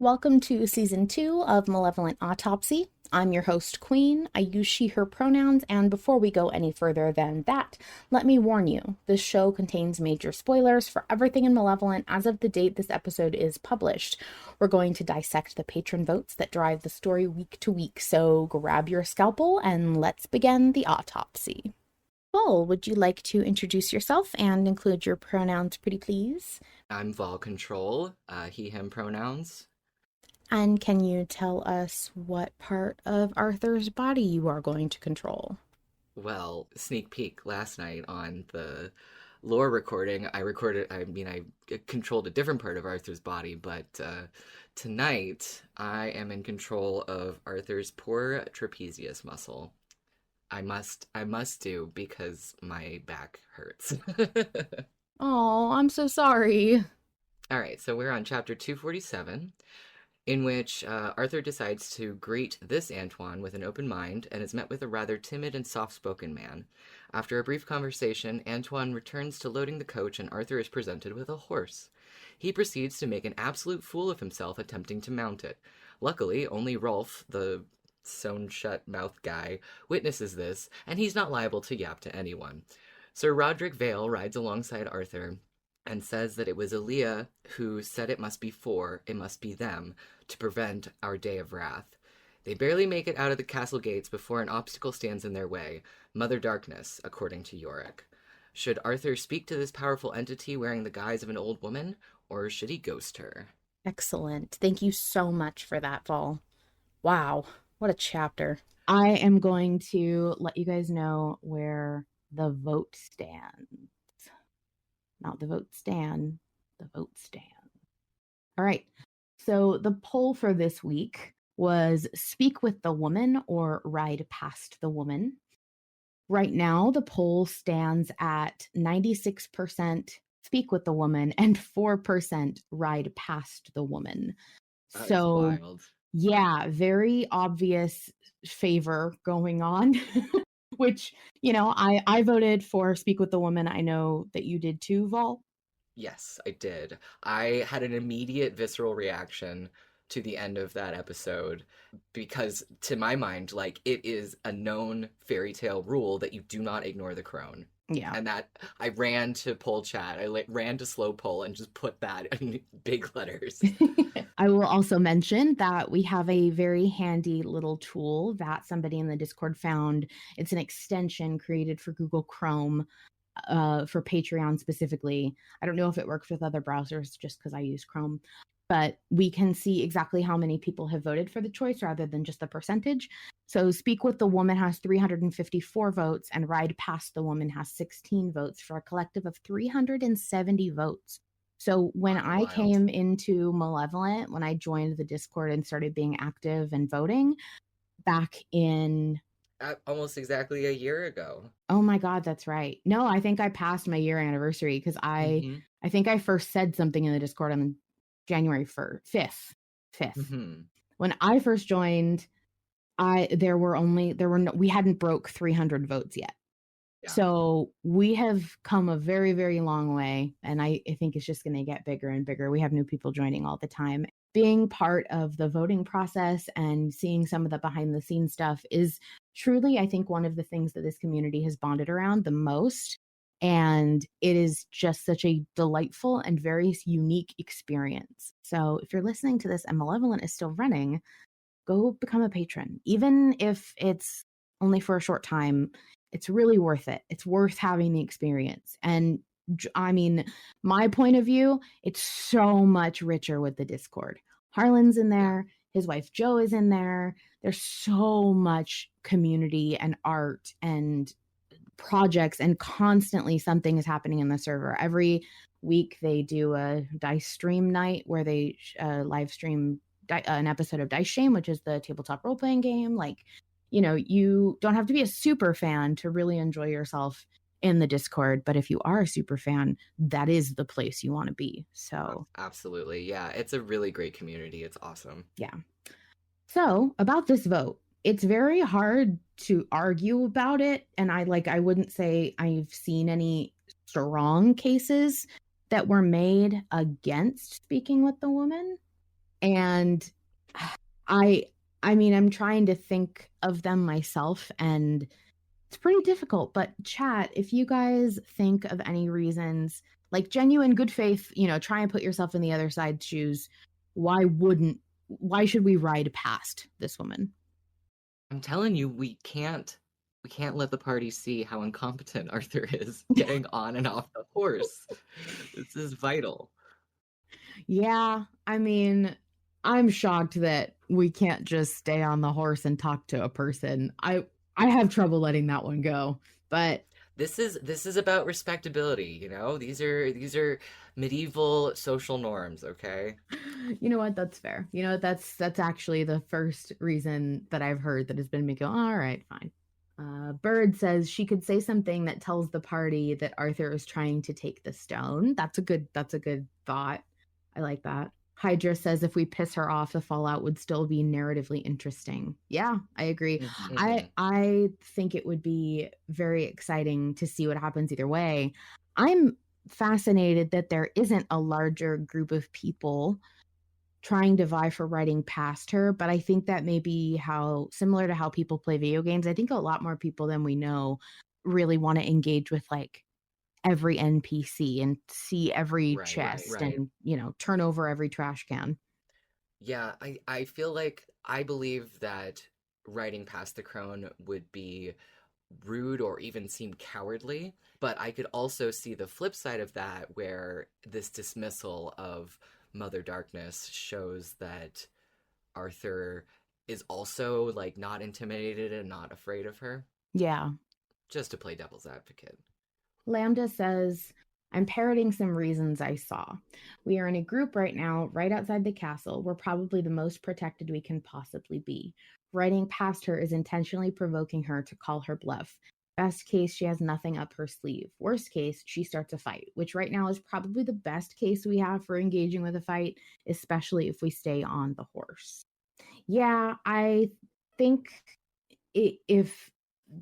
Welcome to Season 2 of Malevolent Autopsy. I'm your host, Queen. I use she, her pronouns, and before we go any further than that, let me warn you, this show contains major spoilers for everything in Malevolent as of the date this episode is published. We're going to dissect the patron votes that drive the story week to week, so grab your scalpel and let's begin the autopsy. Vol, would you like to introduce yourself and include your pronouns, pretty please? I'm Vol Control, he, him pronouns. And can you tell us what part of Arthur's body you are going to control? Well, sneak peek, last night on the lore recording, I controlled a different part of Arthur's body, but tonight I am in control of Arthur's poor trapezius muscle. I must do because my back hurts. Oh, I'm so sorry. All right, so we're on chapter 247. In which Arthur decides to greet this Antoine with an open mind and is met with a rather timid and soft-spoken man. After a brief conversation, Antoine returns to loading the coach and Arthur is presented with a horse. He proceeds to make an absolute fool of himself attempting to mount it. Luckily, only Rolf, the sewn-shut mouth guy, witnesses this, and he's not liable to yap to anyone. Sir Roderick Vale rides alongside Arthur and says that it was Aaliyah who said it must be them, to prevent our day of wrath. They barely make it out of the castle gates before an obstacle stands in their way, Mother Darkness, according to Yorick. Should Arthur speak to this powerful entity wearing the guise of an old woman, or should he ghost her? Excellent. Thank you so much for that, Vol. Wow, what a chapter. I am going to let you guys know where the vote stands. Not the vote stand, the vote stand. All right. So the poll for this week was speak with the woman or ride past the woman. Right now, the poll stands at 96% speak with the woman and 4% ride past the woman. That is so wild. Yeah, very obvious favor going on. Which, I voted for speak with the woman. I know that you did too, Vol. Yes, I did. I had an immediate visceral reaction to the end of that episode because, to my mind, it is a known fairy tale rule that you do not ignore the crone. Yeah. And that I ran to poll chat. I ran to slow poll and just put that in big letters. I will also mention that we have a very handy little tool that somebody in the Discord found. It's an extension created for Google Chrome for Patreon specifically. I don't know if it works with other browsers just because I use Chrome, but we can see exactly how many people have voted for the choice rather than just the percentage. So Speak with the Woman has 354 votes and Ride Past the Woman has 16 votes for a collective of 370 votes. So when I came into Malevolent, when I joined the Discord and started being active and voting back in... almost exactly a year ago. Oh my God, that's right. No, I think I passed my year anniversary because I think I first said something in the Discord on January 5th. Mm-hmm. When I first joined, we hadn't broke 300 votes yet. Yeah. So we have come a very, very long way. And I think it's just going to get bigger and bigger. We have new people joining all the time. Being part of the voting process and seeing some of the behind the scenes stuff is truly, I think, one of the things that this community has bonded around the most. And it is just such a delightful and very unique experience. So if you're listening to this and Malevolent is still running, go become a patron. Even if it's only for a short time, it's really worth it. It's worth having the experience. And I mean, my point of view, it's so much richer with the Discord. Harlan's in there. His wife Jo is in there. There's so much community and art and projects, and constantly something is happening in the server. Every week they do a dice stream night where they live stream an episode of Dice Shame, which is the tabletop role-playing game. You don't have to be a super fan to really enjoy yourself in the Discord, but if you are a super fan, that is the place you want to be. So absolutely. Yeah, it's a really great community. It's awesome. Yeah. So about this vote, it's very hard to argue about it. And I wouldn't say I've seen any strong cases that were made against speaking with the woman. And I I mean, I'm trying to think of them myself, and it's pretty difficult. But chat, if you guys think of any reasons, like genuine good faith, try and put yourself in the other side's shoes. Why should we ride past this woman? I'm telling you, we can't let the party see how incompetent Arthur is getting on and off the horse. This is vital. Yeah, I mean, I'm shocked that we can't just stay on the horse and talk to a person. I have trouble letting that one go. But This is about respectability, you know? These are medieval social norms, okay? you know what? That's fair. That's actually the first reason that I've heard that has been me go, all right, fine. Bird says she could say something that tells the party that Arthur is trying to take the stone. That's a good thought. I like that. Hydra says if we piss her off, the fallout would still be narratively interesting. Yeah, I agree. Mm-hmm. I think it would be very exciting to see what happens either way. I'm fascinated that there isn't a larger group of people trying to vie for writing past her, but I think that may be how similar to how people play video games. I think a lot more people than we know really want to engage with like every NPC and see every Right, chest right. and, turn over every trash can. Yeah, I feel like I believe that riding past the crone would be rude or even seem cowardly, but I could also see the flip side of that where this dismissal of Mother Darkness shows that Arthur is also like not intimidated and not afraid of her, Yeah. just to play devil's advocate. Lambda says, I'm parroting some reasons I saw. We are in a group right now, right outside the castle. We're probably the most protected we can possibly be. Riding past her is intentionally provoking her to call her bluff. Best case, she has nothing up her sleeve. Worst case, she starts a fight, which right now is probably the best case we have for engaging with a fight, especially if we stay on the horse. Yeah, I think if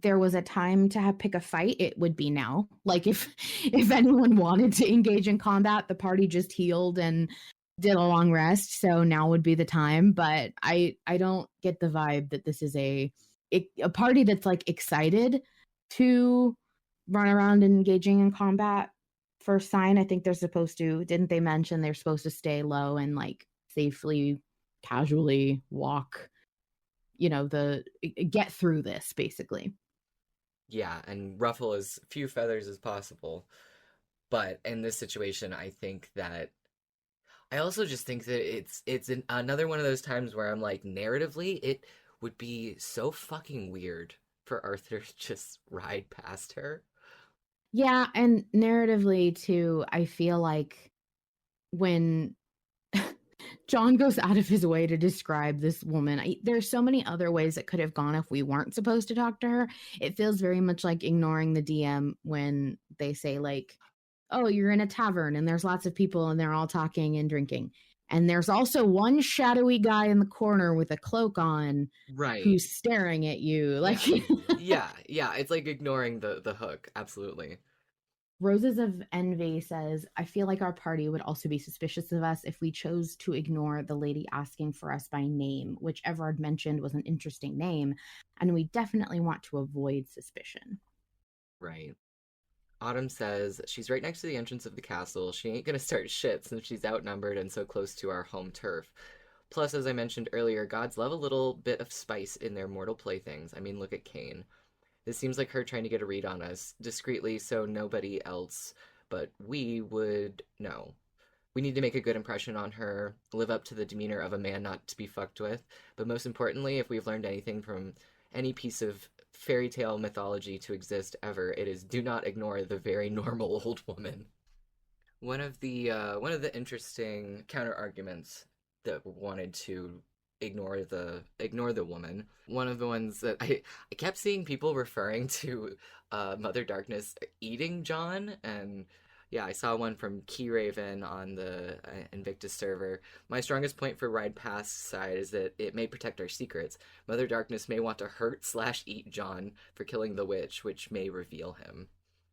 there was a time to have pick a fight, it would be now. Like if anyone wanted to engage in combat, the party just healed and did a long rest, so now would be the time. But I don't get the vibe that this is a party that's like excited to run around engaging in combat. First sign, I think they're supposed to. Didn't they mention they're supposed to stay low and like safely, casually walk? The get through this basically. Yeah, and ruffle as few feathers as possible. But in this situation, I think that I also just think that another one of those times where I'm like, narratively, it would be so fucking weird for Arthur to just ride past her. Yeah, and narratively too, I feel like when John goes out of his way to describe this woman, there's so many other ways it could have gone if we weren't supposed to talk to her. It feels very much like ignoring the DM when they say like, "Oh, you're in a tavern and there's lots of people and they're all talking and drinking." And there's also one shadowy guy in the corner with a cloak on Right. who's staring at you. Like Yeah. Yeah, yeah. It's like ignoring the hook. Absolutely. Roses of Envy says, I feel like our party would also be suspicious of us if we chose to ignore the lady asking for us by name, which Everard mentioned was an interesting name, and we definitely want to avoid suspicion. Right. Autumn says she's right next to the entrance of the castle. She ain't gonna start shit since she's outnumbered and so close to our home turf. Plus, as I mentioned earlier, gods love a little bit of spice in their mortal playthings. I mean, look at Cain. This seems like her trying to get a read on us discreetly so nobody else but we would know. We need to make a good impression on her, live up to the demeanor of a man not to be fucked with, but most importantly, if we've learned anything from any piece of fairy tale mythology to exist ever, it is do not ignore the very normal old woman. One of the interesting counter arguments that wanted to ignore the woman. One of the ones that I kept seeing people referring to Mother Darkness eating John, and Yeah, I saw one from Key Raven on the Invictus server. My strongest point for Ride Pass side is that it may protect our secrets. Mother Darkness may want to hurt slash eat John for killing the witch, which may reveal him.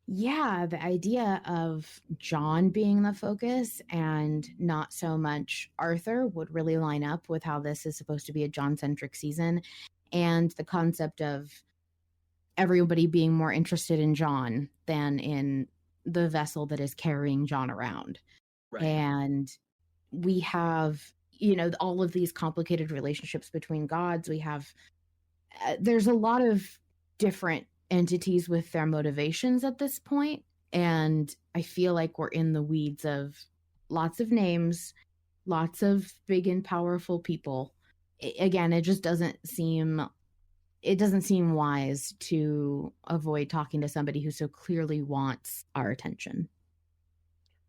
Yeah, the idea of John being the focus and not so much Arthur would really line up with how this is supposed to be a John centric season. And the concept of everybody being more interested in John than in the vessel that is carrying John around. Right. And we have, all of these complicated relationships between gods. We have, there's a lot of different entities with their motivations at this point. And I feel like we're in the weeds of lots of names, lots of big and powerful people. Again, it doesn't seem wise to avoid talking to somebody who so clearly wants our attention.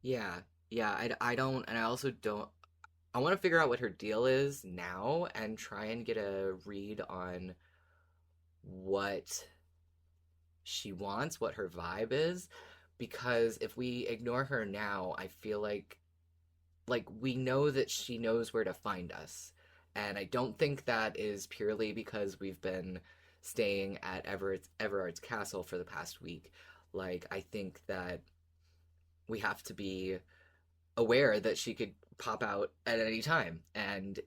Yeah. Yeah, I don't, and I also don't. I want to figure out what her deal is now and try and get a read on what she wants, what her vibe is, because if we ignore her now, I feel like we know that she knows where to find us. And I don't think that is purely because we've been staying at Everard's castle for the past week. Like I think that we have to be aware that she could pop out at any time and,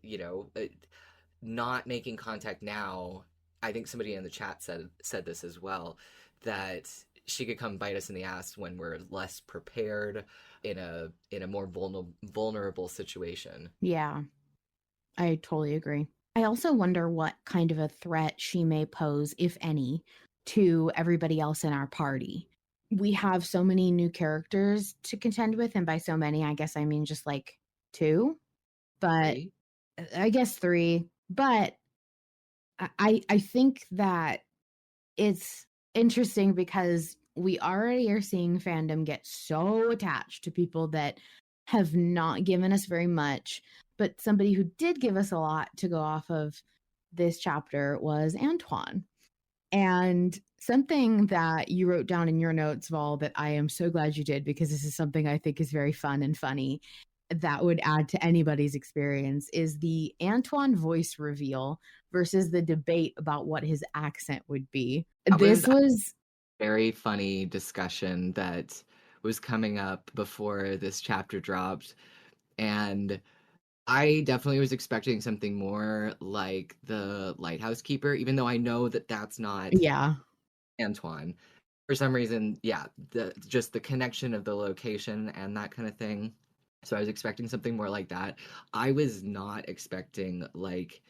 not making contact now. I think somebody in the chat said this as well, that she could come bite us in the ass when we're less prepared in a more vulnerable situation. Yeah, I totally agree. I also wonder what kind of a threat she may pose, if any, to everybody else in our party. We have so many new characters to contend with, and by so many, I guess I mean just like two, but Three? I guess three. But I think that it's interesting because we already are seeing fandom get so attached to people that have not given us very much. But somebody who did give us a lot to go off of this chapter was Antoine. And something that you wrote down in your notes, Val, that I am so glad you did, because this is something I think is very fun and funny that would add to anybody's experience, is the Antoine voice reveal versus the debate about what his accent would be. That was This was a very funny discussion that was coming up before this chapter dropped. And I definitely was expecting something more like the lighthouse keeper, even though I know that that's not yeah. Antoine. For some reason, yeah, just the connection of the location and that kind of thing. So I was expecting something more like that. I was not expecting like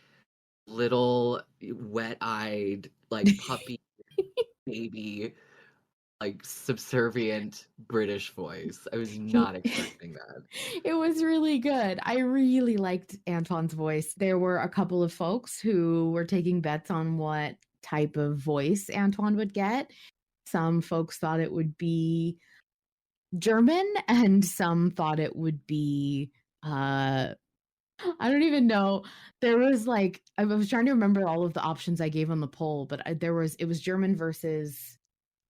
little wet-eyed, like puppy baby, like subservient British voice. I was not expecting that. It was really good. I really liked Antoine's voice. There were a couple of folks who were taking bets on what type of voice Antoine would get. Some folks thought it would be German, and some thought it would be I don't even know. There was like I was trying to remember all of the options I gave on the poll, but it was German versus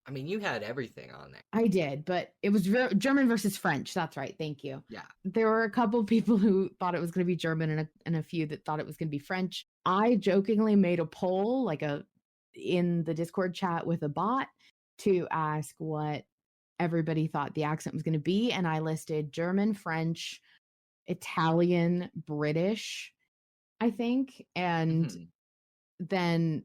I mean, you had everything on there. I did, but it was German versus French. That's right. Thank you. Yeah. There were a couple people who thought it was going to be German, and a few that thought it was going to be French. I jokingly made a poll, in the Discord chat with a bot, to ask what everybody thought the accent was going to be, and I listed German, French, Italian, British, I think, and Hmm. then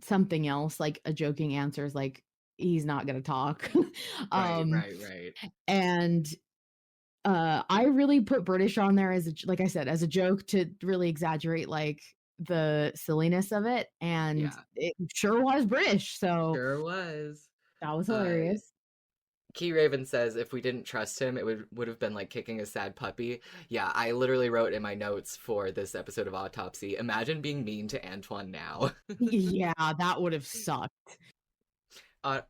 something else, like a joking answer is like he's not going to talk. Right, um right, right. and I really put British on there as like I said, as a joke to really exaggerate like the silliness of it, and Yeah, it sure was British, so sure was. that was Uh, hilarious. Key Raven says if we didn't trust him, it would have been like kicking a sad puppy. Yeah, I literally wrote in my notes for this episode of Autopsy, imagine being mean to Antoine now. Yeah, that would have sucked.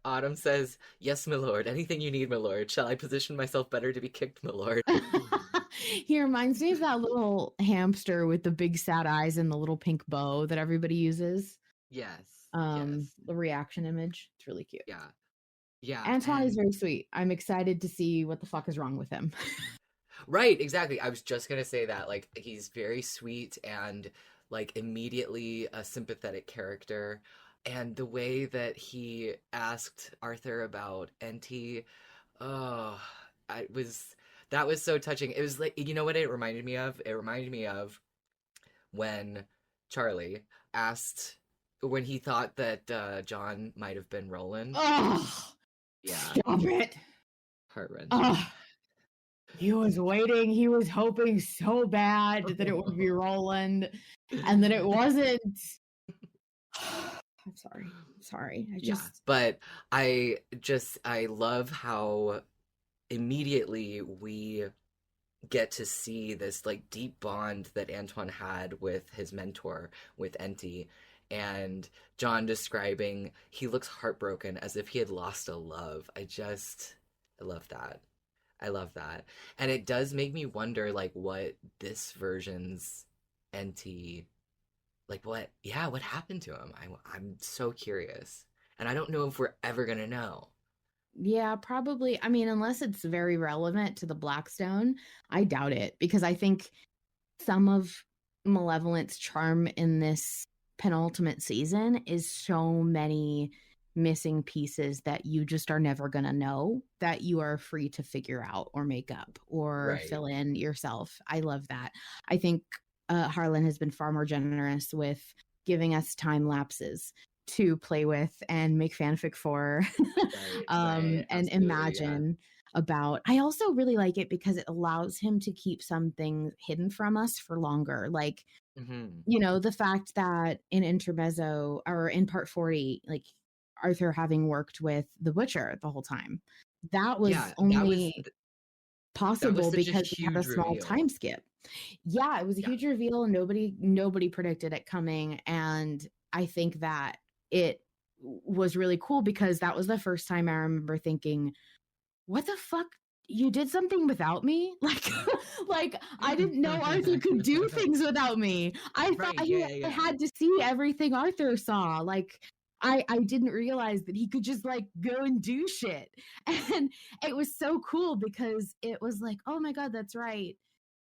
Autumn says, yes, my lord, anything you need, my lord. Shall I position myself better to be kicked, my lord? He reminds me of that little hamster with the big sad eyes and the little pink bow that everybody uses. Yes, yes, The reaction image. It's really cute. yeah. Yeah, Antoine is and very sweet. I'm excited to see what the fuck is wrong with him. right, exactly. I was just gonna say that. Like, he's very sweet and like immediately a sympathetic character. And the way that he asked Arthur about NT, oh, I was that was so touching. It was like, you know what it reminded me of? It reminded me of when Charlie asked when he thought that John might have been Roland. Oh, Yeah, stop it. heart wrenching. Oh, he was waiting. He was hoping so bad that it would be Roland, and that it wasn't. I'm sorry. I'm sorry. I Yeah, just, but I love how immediately we get to see this like deep bond that Antoine had with his mentor, with Enti, and John describing he looks heartbroken as if he had lost a love. I love that. I love that. And it does make me wonder like what this version's Enti, like what happened to him? I'm so curious. And I don't know if we're ever gonna know. yeah, probably. I mean, unless it's very relevant to the Blackstone, I doubt it because I think some of Malevolent's charm in this penultimate season is so many missing pieces that you just are never going to know, that you are free to figure out or make up or Right. fill in yourself. I love that. I think Harlan has been far more generous with giving us time lapses to play with and make fanfic for Right, right. and Absolutely, yeah. imagine about. I also really like it because it allows him to keep some things hidden from us for longer. Like, Hmm. the fact that in Intermezzo or in part 40, like Arthur having worked with the Butcher the whole time, that was Yeah, only that was possible such a because we had a huge small time reveal. skip. Yeah, it was a Yeah. huge reveal. Nobody predicted it coming. And I think that it was really cool because that was the first time I remember thinking, what the fuck, you did something without me? Like I didn't know Arthur could do things without me. I thought Right, he yeah, yeah, yeah. had to see everything Arthur saw. Like I didn't realize that he could just like go and do shit. And it was so cool because it was like, oh my god, that's right.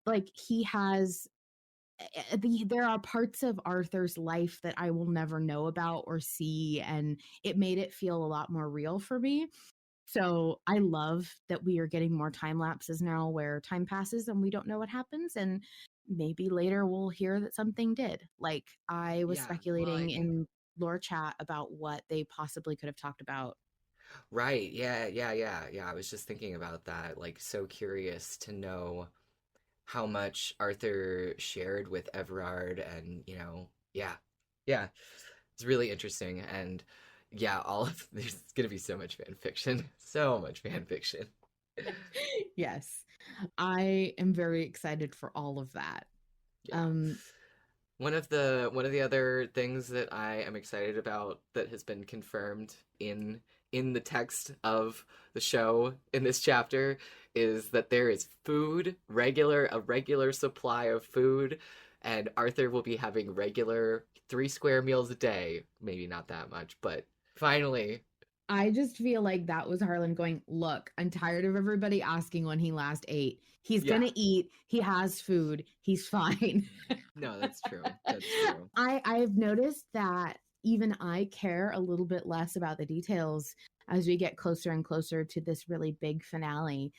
Like he has there are parts of Arthur's life that I will never know about or see, and it made it feel a lot more real for me. So I love that we are getting more time lapses now where time passes and we don't know what happens. And maybe later we'll hear that something did. Like I was Yeah, well, I speculating think in lore chat about what they possibly could have talked about. right, yeah, yeah, yeah, yeah. I was just thinking about that. Like, so curious to know how much Arthur shared with Everard, and yeah, yeah. It's really interesting, and yeah, all of there's gonna be so much fan fiction, so much fan fiction. Yes, I am very excited for all of that. Yeah. Um, One of the other things that I am excited about that has been confirmed in the text of the show in this chapter is that there is a regular supply of food, and Arthur will be having regular 3 square meals a day. Maybe not that much, but finally, I just feel like that was Harlan going, look, I'm tired of everybody asking when he last ate. He's yeah. gonna eat. He has food. He's fine. No, that's true. That's true. I've noticed that even I care a little bit less about the details as we get closer and closer to this really big finale.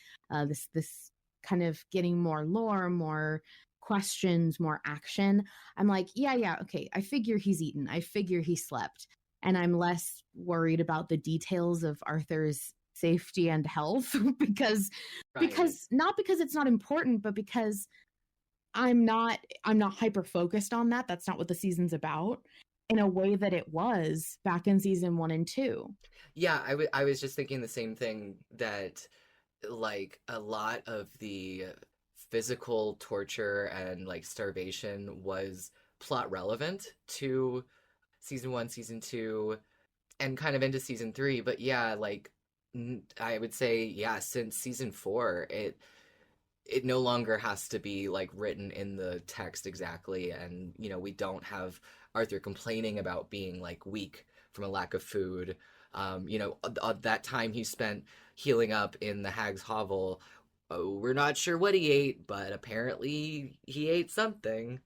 This kind of getting more lore, more questions, more action. I'm like, yeah, okay. I figure he's eaten. I figure he slept, and I'm less worried about the details of Arthur's safety and health because Right. not because it's not important, but because I'm not hyper focused on that. That's not what the season's about in a way that it was back in season 1 and 2. Yeah, I was just thinking the same thing, that like a lot of the physical torture and like starvation was plot relevant to season 1, season 2, and kind of into season 3. But yeah, like I would say, yeah, since season 4, it no longer has to be like written in the text exactly, and we don't have Arthur complaining about being like weak from a lack of food. That time he spent healing up in the Hag's Hovel. Oh, we're not sure what he ate, but apparently he ate something.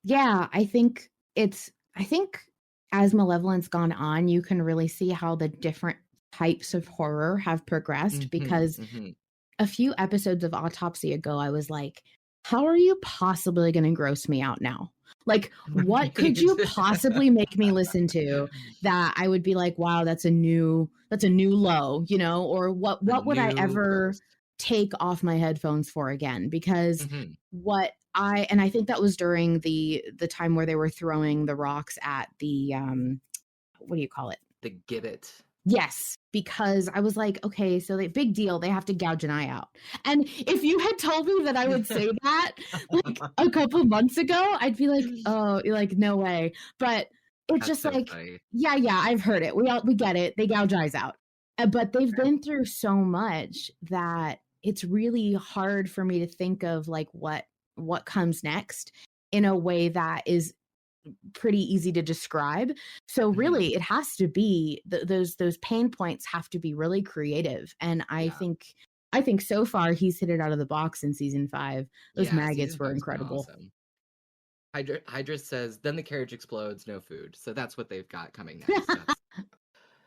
Yeah, I think as Malevolent's gone on, you can really see how the different types of horror have progressed Hmm. because Hmm. a few episodes of Autopsy ago, I was like, how are you possibly going to gross me out now? Like, what could Right. you possibly make me listen to that I would be like, wow, that's a new low, or A what would I new ever gross. take off my headphones for again? Because Hmm. I think that was during the time where they were throwing the rocks at the what do you call it? The gibbet. Yes, because I was like, okay, so big deal. They have to gouge an eye out. And if you had told me that I would say that like a couple months ago, I'd be like, oh, like no way. But it's That's just so like, funny. yeah, I've heard it. We get it. They gouge eyes out. But they've been through so much that it's really hard for me to think of like what comes next in a way that is pretty easy to describe. So Hmm. really, it has to be those pain points have to be really creative. And Yeah. I think so far he's hit it out of the box in season 5. Those Yeah, maggots season were five's been incredible. awesome. Hydra says, then the carriage explodes, no food. So that's what they've got coming next. That's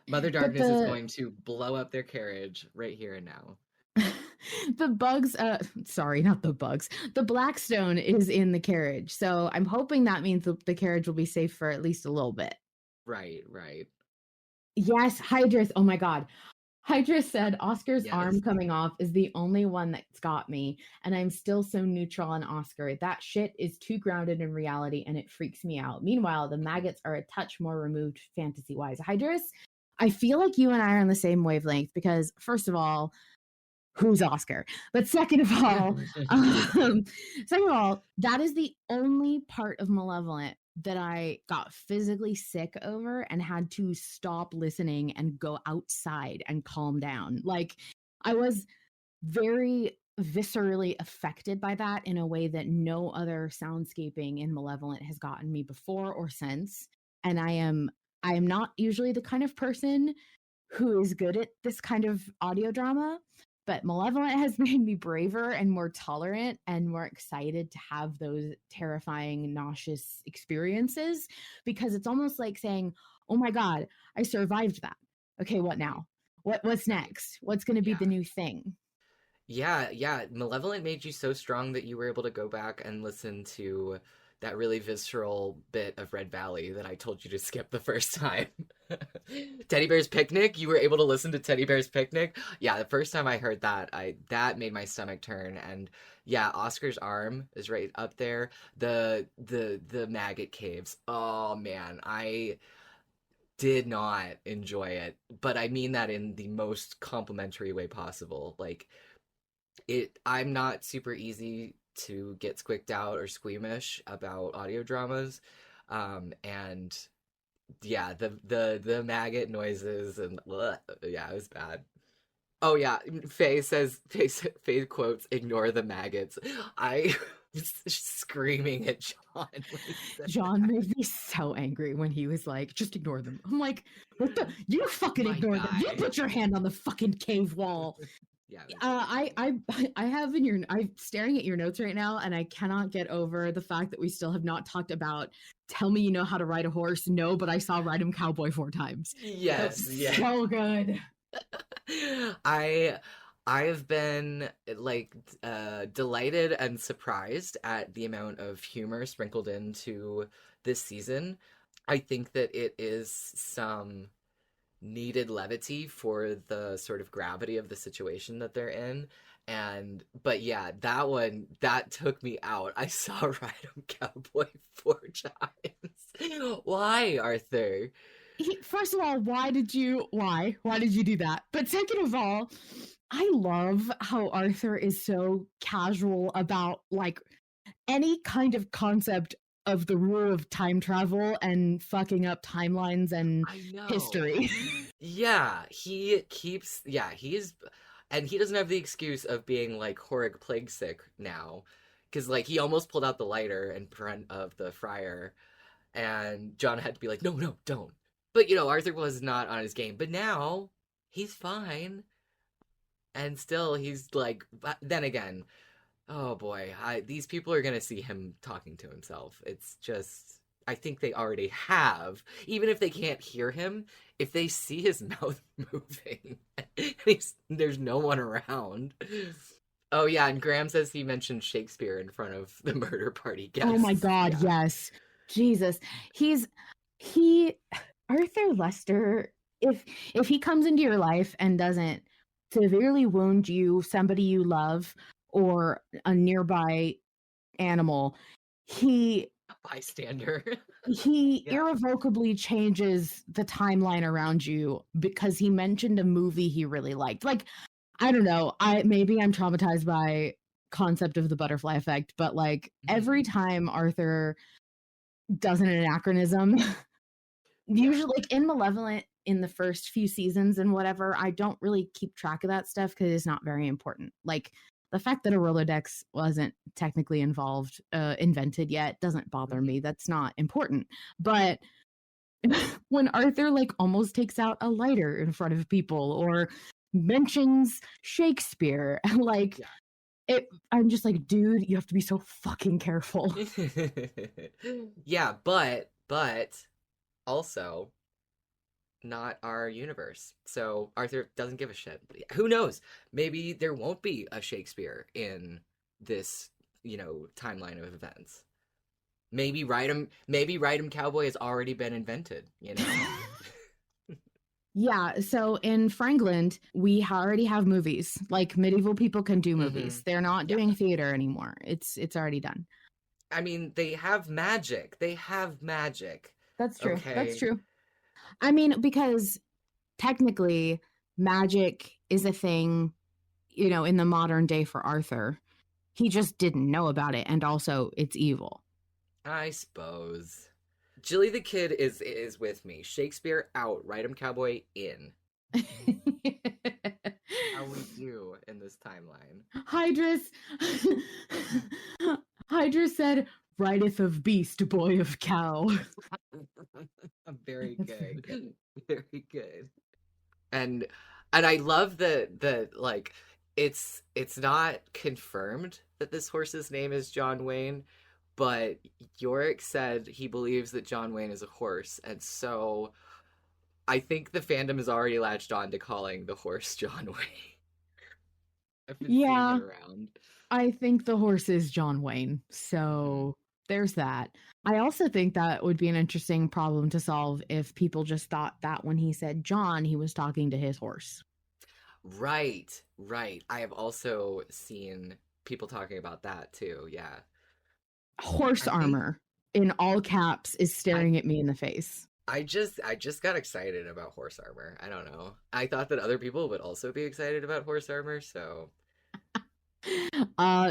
Mother But Darkness is going to blow up their carriage right here and now. the bugs sorry, not the bugs. The Blackstone is in the carriage. So I'm hoping that means the carriage will be safe for at least a little bit. Right, right. Yes, Hydra. Oh my god. Hydra said Oscar's Yes. arm coming off is the only one that's got me, and I'm still so neutral on Oscar. That shit is too grounded in reality and it freaks me out. Meanwhile, the Mhm. maggots are a touch more removed fantasy wise. Hydras, I feel like you and I are on the same wavelength because, first of all, who's Oscar? But um, second of all, that is the only part of Malevolent that I got physically sick over and had to stop listening and go outside and calm down. Like I was very viscerally affected by that in a way that no other soundscaping in Malevolent has gotten me before or since. And I am not usually the kind of person who is good at this kind of audio drama, but Malevolent has made me braver and more tolerant and more excited to have those terrifying, nauseous experiences because it's almost like saying, "Oh my god, I survived that. Okay, what Right, now? What's right. next? What's going to be Yeah. the new thing?" Yeah, yeah. Malevolent made you so strong that you were able to go back and listen to that really visceral bit of Red Valley that I told you to skip the first time. Teddy Bear's Picnic, you were able to listen to Teddy Bear's Picnic? Yeah, the first time I heard that, I that made my stomach turn. And yeah, Oscar's arm is right up there. The maggot caves. Oh man, I did not enjoy it, but I mean that in the most complimentary way possible. Like I'm not super easy to get squicked out or squeamish about audio dramas. And yeah, the maggot noises and yeah, it was bad. Oh yeah, Faye quotes ignore the maggots. I was screaming at John when he said John that. made me so angry when he was like, "Just ignore them." I'm like, "What the? You fucking My ignore them. You guy. put your hand on the fucking cave wall." Yeah, it was really funny. I have in your I'm staring at your notes right now, and I cannot get over the fact that we still have not talked about. Tell me you know how to ride a horse. No, but I saw Ride 'em Cowboy 4 times. That Yes, was yeah. so good. I I have been like delighted and surprised at the amount of humor sprinkled into this season. I think that it is some needed levity for the sort of gravity of the situation that they're in. And but yeah, that one that took me out. I saw Ride 'em Cowboy 4 times. Why, Arthur? First of all, why did you do that? But second of all, I love how Arthur is so casual about like any kind of concept of the rule of time travel and fucking up timelines and I know. history. Yeah, he's and he doesn't have the excuse of being like horrid plague sick now. Because like he almost pulled out the lighter in front of the friar, and John had to be like, no, no, don't. But, you know, Arthur was not on his game. But now he's fine. And still, he's like, then again, oh boy, these people are going to see him talking to himself. It's just, I think they already have. Even if they can't hear him, if they see his mouth moving, there's no one around. Oh, yeah, and Graham says he mentioned Shakespeare in front of the murder party Oh my guests. God, Yeah. yes. Jesus. He Arthur Lester, if he comes into your life and doesn't severely wound you, somebody you love, or a nearby animal, he A bystander. he Yeah. irrevocably changes the timeline around you because he mentioned a movie he really liked. Like, I don't know, maybe I'm traumatized by concept of the butterfly effect, but like every Mhm. time Arthur does an anachronism, Yeah. usually like in Malevolent in the first few seasons and whatever, I don't really keep track of that stuff because it's not very important. Like the fact that a Rolodex wasn't technically invented yet doesn't bother Mhm. me. That's not important. But when Arthur like almost takes out a lighter in front of people or mentions Shakespeare, like Yeah. I'm just like, dude, you have to be so fucking careful. Yeah, but also not our universe. So Arthur doesn't give a shit. Who knows? Maybe there won't be a Shakespeare in this, you know, timeline of events. Maybe Ride 'em Cowboy has already been invented, you know? Yeah, so in Frankland, we already have movies. Like medieval people can do movies. Mhm. They're not Yeah. doing theater anymore. It's already done. I mean, they have magic. They have magic. That's true. That's Okay. true. I mean, because technically magic is a thing, in the modern day for Arthur. He just didn't know about it and also it's evil. I suppose. Jilly the Kid is with me. Shakespeare out. Ride 'em Cowboy in. How we do in this timeline. Hydrus Hydrus said, "Rideth of beast, boy of cow." Very That's very good. good. Very good. And and I love the like it's not confirmed that this horse's name is John Wayne, but Yorick said he believes that John Wayne is a horse, and so I think the fandom has already latched on to calling the horse John Wayne. I've been seeing it Yeah, around. I think the horse is John Wayne. Hmm. So there's that. I also think that would be an interesting problem to solve if people just thought that when he said John, he was talking to his horse. Right, right. I have also seen people talking about that too. Yeah. Horse I think armor in all caps is I staring at me in the face. I just got excited about horse armor. I don't know. I thought that other people would also be excited about horse armor, so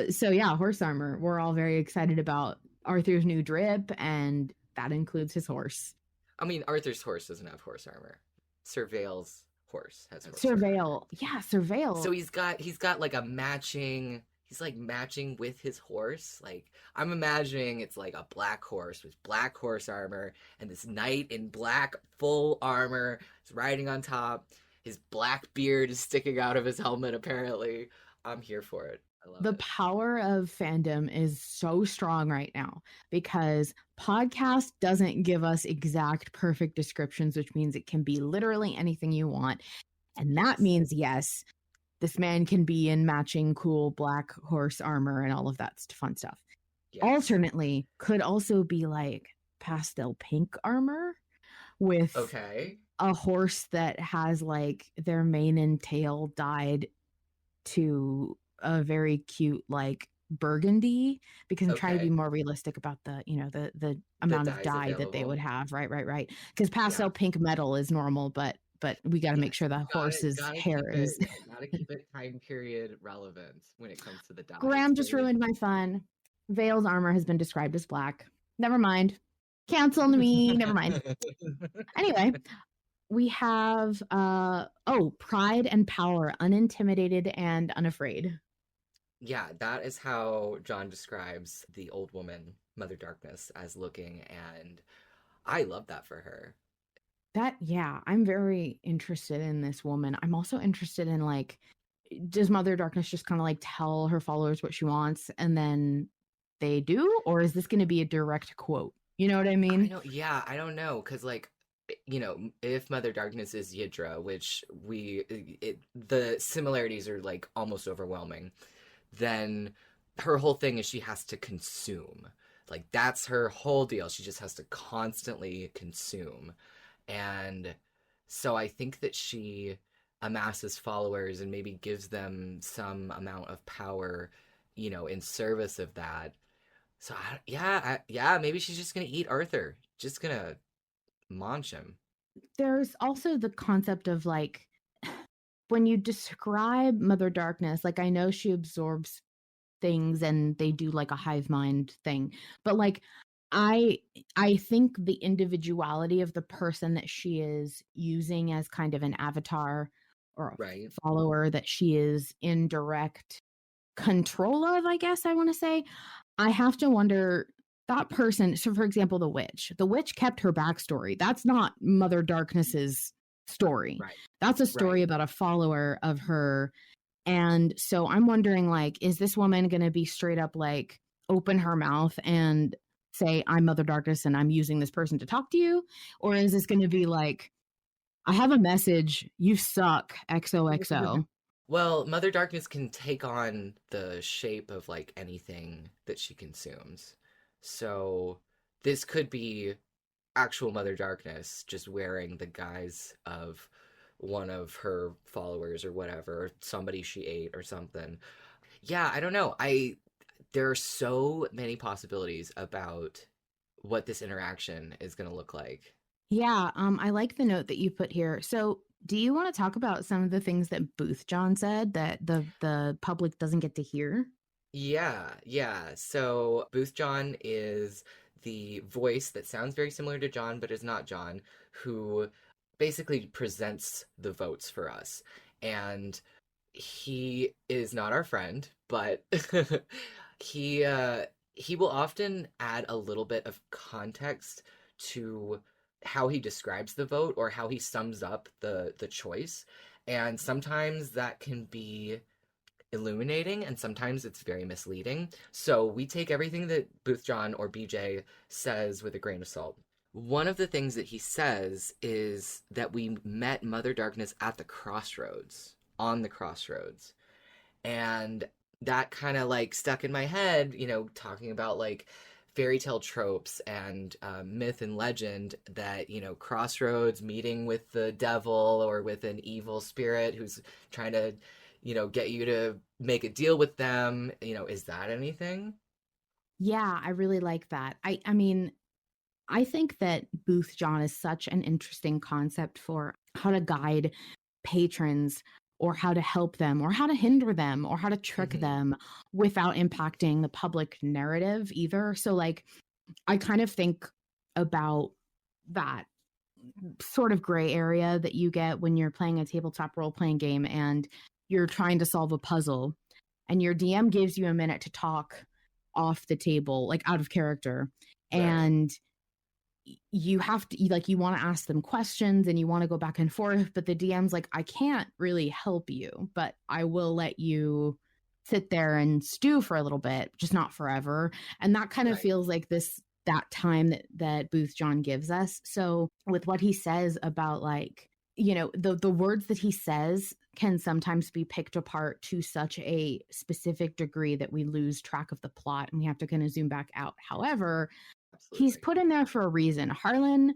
So yeah, horse armor. We're all very excited about Arthur's new drip, and that includes his horse. I mean Arthur's horse doesn't have horse armor. Surveil's horse has horse armor. Surveil. Yeah, So surveil. he's got like a matching he's like matching with his horse. Like I'm imagining it's like a black horse with black horse armor and this knight in black full armor is riding on top. His black beard is sticking out of his helmet apparently. I'm here for it. I love The it. power of fandom is so strong right now because podcast doesn't give us exact perfect descriptions, which means it can be literally anything you want. And that Yes. means, yes, this man can be in matching cool black horse armor and all of that fun stuff. Yes. Alternately, could also be like pastel pink armor with Okay. a horse that has like their mane and tail dyed to a very cute like burgundy because I'm trying to be Okay. more realistic about the The amount of dye's dye that they would available. have. Right. Because Yeah. pastel pink metal is normal, but we got to make Yes. sure the horse's Gotta hair keep it, is. yeah, gotta keep it time period relevant when it comes to the dye. It's Graham just very ruined my fun. Vale's armor has been described as black. Never mind. Cancel me. Never mind. Anyway, we have pride and power, unintimidated and unafraid. Yeah, that is how John describes the old woman, Mother Darkness, as looking, and I love that for her. Yeah, I'm very interested in this woman. I'm also interested in, like, does Mother Darkness just kind of like tell her followers what she wants and then they do? Or is this going to be a direct quote? You know what I I mean? don't, yeah, I don't know, because, like, if Mother Darkness is Yidra, which the similarities are, like, almost overwhelming, then her whole thing is she has to consume. Like, that's her whole deal. She just has to constantly consume. And so I think that she amasses followers and maybe gives them some amount of power, in service of that. So yeah, maybe she's just gonna eat Arthur, just gonna munch him. There's also the concept of, like, when you describe Mother Darkness, like, I know she absorbs things and they do like a hive mind thing, but like, I I think the individuality of the person that she is using as kind of an avatar or a Right, follower that she is in direct control of, I guess I want to say, I have to wonder that person. So, for example, the witch kept her backstory. That's not Mother Darkness's story. right, That's a story right. about a follower of her. And so I'm wondering, like, is this woman going to be straight up like open her mouth and say, I'm Mother Darkness and I'm using this person to talk to you? Or is this going to be like, I have a message, you suck, XOXO? Well, Mother Darkness can take on the shape of, like, anything that she consumes. So this could be actual Mother Darkness just wearing the guise of one of her followers or whatever, or somebody she ate or something. Yeah, I don't know. There are so many possibilities about what this interaction is going to look like. Yeah, I like the note that you put here. So, do you want to talk about some of the things that Booth John said that the public doesn't get to hear? Yeah, yeah. So Booth John is the voice that sounds very similar to John, but is not John, who basically presents the votes for us. And he is not our friend, but he he will often add a little bit of context to how he describes the vote or how he sums up the choice. And sometimes that can be illuminating and sometimes it's very misleading. So we take everything that Booth John or BJ says with a grain of salt. One of the things that he says is that we met Mother Darkness at the crossroads, on the crossroads. And that kind of like stuck in my head, talking about like fairy tale tropes and myth and legend that, crossroads, meeting with the devil or with an evil spirit who's trying to, get you to make a deal with them. Is that anything? Yeah, I really like that. I mean, I think that Booth John is such an interesting concept for how to guide patrons or how to help them or how to hinder them or how to trick Hmm. them without impacting the public narrative either. So, like, I kind of think about that sort of gray area that you get when you're playing a tabletop role playing game and you're trying to solve a puzzle and your DM gives you a minute to talk off the table, like out of character. Right. And you have to, like, you want to ask them questions and you want to go back and forth, but the DM's like, I can't really help you, but I will let you sit there and stew for a little bit, just not forever. And that kind of Right. feels like that time that Booth John gives us. So with what he says about, like, the words that he says can sometimes be picked apart to such a specific degree that we lose track of the plot and we have to kind of zoom back out. However, he's Absolutely. put in there for a reason. Harlan,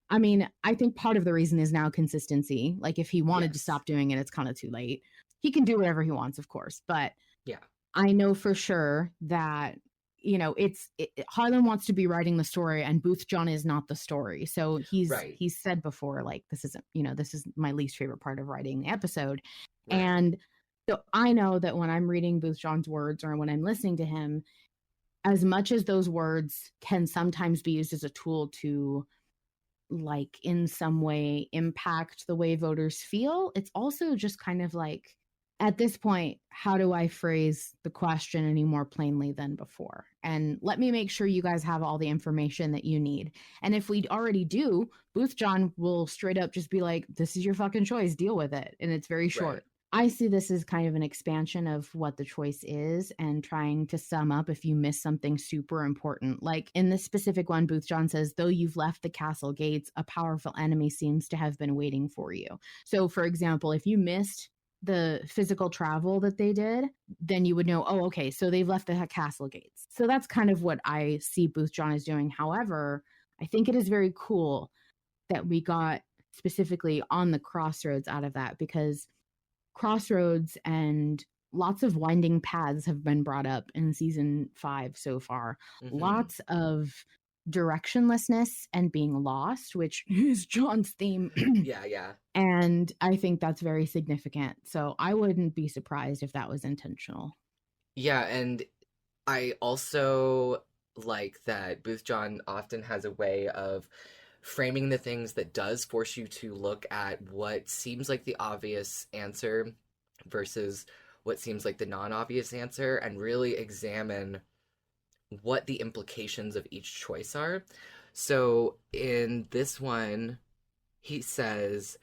I mean, I think part of the reason is now consistency. Like, if he wanted to Yes. stop doing it, it's kind of too late. He can do whatever he wants, of course, but Yeah. I know for sure that Harlan wants to be writing the story, and Booth John is not the story. So Right. he's said before, like, this isn't, this is my least favorite part of writing the episode, Right. and so I know that when I'm reading Booth John's words or when I'm listening to him, as much as those words can sometimes be used as a tool to, like, in some way impact the way voters feel, it's also just kind of like at this point, how do I phrase the question any more plainly than before? And let me make sure you guys have all the information that you need. And if we already do, Booth John will straight up just be like, this is your fucking choice, deal with it. And it's very Right. short. I see this as kind of an expansion of what the choice is and trying to sum up if you miss something super important. Like in this specific one, Booth John says, though you've left the castle gates, a powerful enemy seems to have been waiting for you. So, for example, if you missed the physical travel that they did, then you would know, oh, okay, so they've left the castle gates. So that's kind of what I see Booth John is doing. However, I think it is very cool that we got specifically on the crossroads out of that, because crossroads and lots of winding paths have been brought up in season 5 so far. Mm-hmm. Lots of directionlessness and being lost, which is John's theme. Yeah, yeah. And I think that's very significant. So I wouldn't be surprised if that was intentional. Yeah, and I also like that Booth John often has a way of framing the things that does force you to look at what seems like the obvious answer versus what seems like the non-obvious answer and really examine what the implications of each choice are. So in this one, he says,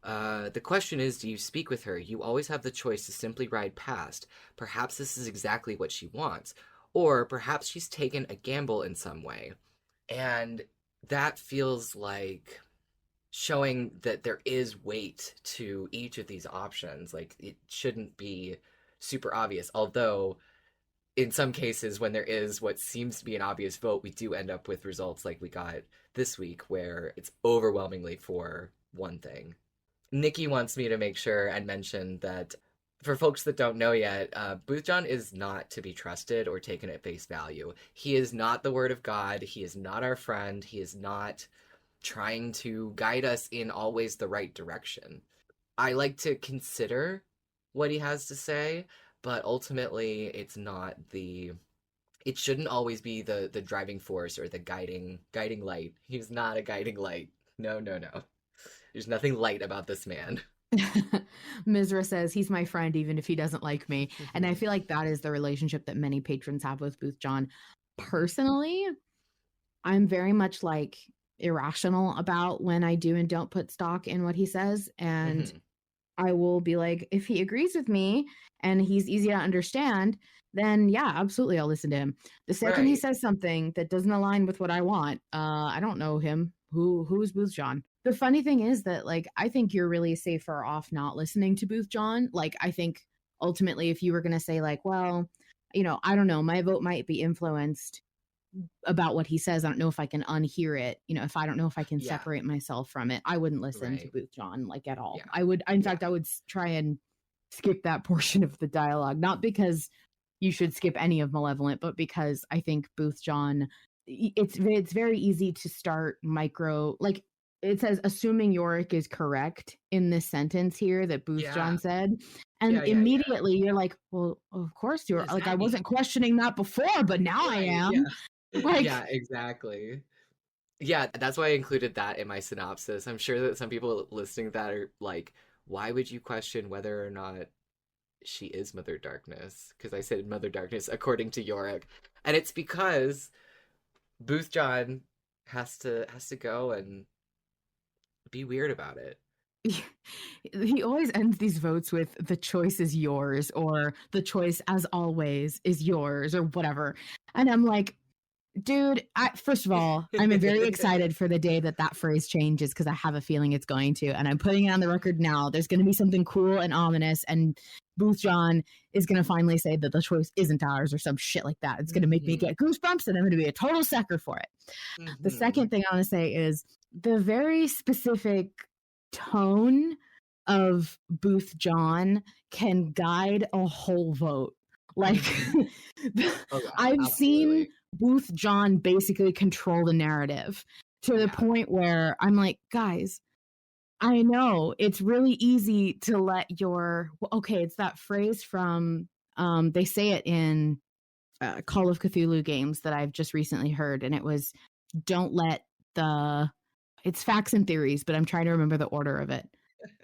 the question is, do you speak with her? You always have the choice to simply ride past. Perhaps this is exactly what she wants. Or perhaps she's taken a gamble in some way. And that feels like showing that there is weight to each of these options. Like, it shouldn't be super obvious. Although, in some cases, when there is what seems to be an obvious vote, we do end up with results like we got this week, where it's overwhelmingly for one thing. Nikki wants me to make sure and mention that for folks that don't know yet, Booth John is not to be trusted or taken at face value. He is not the word of God. He is not our friend. He is not trying to guide us in always the right direction. I like to consider what he has to say, but ultimately it shouldn't always be the driving force or the guiding light. He's not a guiding light. No, no, no. There's nothing light about this man. Mizra says he's my friend even if he doesn't like me. And I feel like that is the relationship that many patrons have with Booth John. Personally, I'm very much like irrational about when I do and don't put stock in what he says. And I will be like, if he agrees with me and he's easy to understand, then yeah, absolutely, I'll listen to him. The second he Right. says something that doesn't align with what I want, I don't know him. Who's Booth John? The funny thing is that, like, I think you're really safer off not listening to Booth John. Like, I think ultimately, if you were going to say, like, well, I don't know, my vote might be influenced about what he says. I don't know if I can unhear it. If I don't know if I can Yeah. separate myself from it, I wouldn't listen to Right. Booth John like at all. Yeah. I would, in Yeah. fact, I would try and skip that portion of the dialogue, not because you should skip any of Malevolent, but because I think Booth John, it's very easy to start micro, like it says, assuming Yorick is correct in this sentence here that Booth Yeah. John said. And Yeah. Yeah. Yeah. immediately you're like, well, of course What you're does like, I that mean? wasn't questioning that before, but now I Right. am. Yeah. Like, Yeah. Exactly. Yeah. That's why I included that in my synopsis. I'm sure that some people listening to that are like, why would you question whether or not she is Mother Darkness? Because I said Mother Darkness according to Yorick, and it's because Booth John has to go and be weird about it. he always ends these votes with the choice is yours, or the choice as always is yours, or whatever. And I'm like, dude, first of all, I'm very excited for the day that phrase changes, because I have a feeling it's going to. And I'm putting it on the record now. There's going to be something cool and ominous, and Booth John is going to finally say that the choice isn't ours or some shit like that. It's going to make me get goosebumps, and I'm going to be a total sucker for it. The Mm-hmm. second thing I want to say is the very specific tone of Booth John can guide a whole vote. Like, Mm-hmm. Oh yeah, I've seen absolutely. Booth John basically control the narrative to the Yeah. point where I'm like, guys, I know it's really easy to let okay, it's that phrase from, they say it in Call of Cthulhu games that I've just recently heard, and it was, don't let it's facts and theories, but I'm trying to remember the order of it.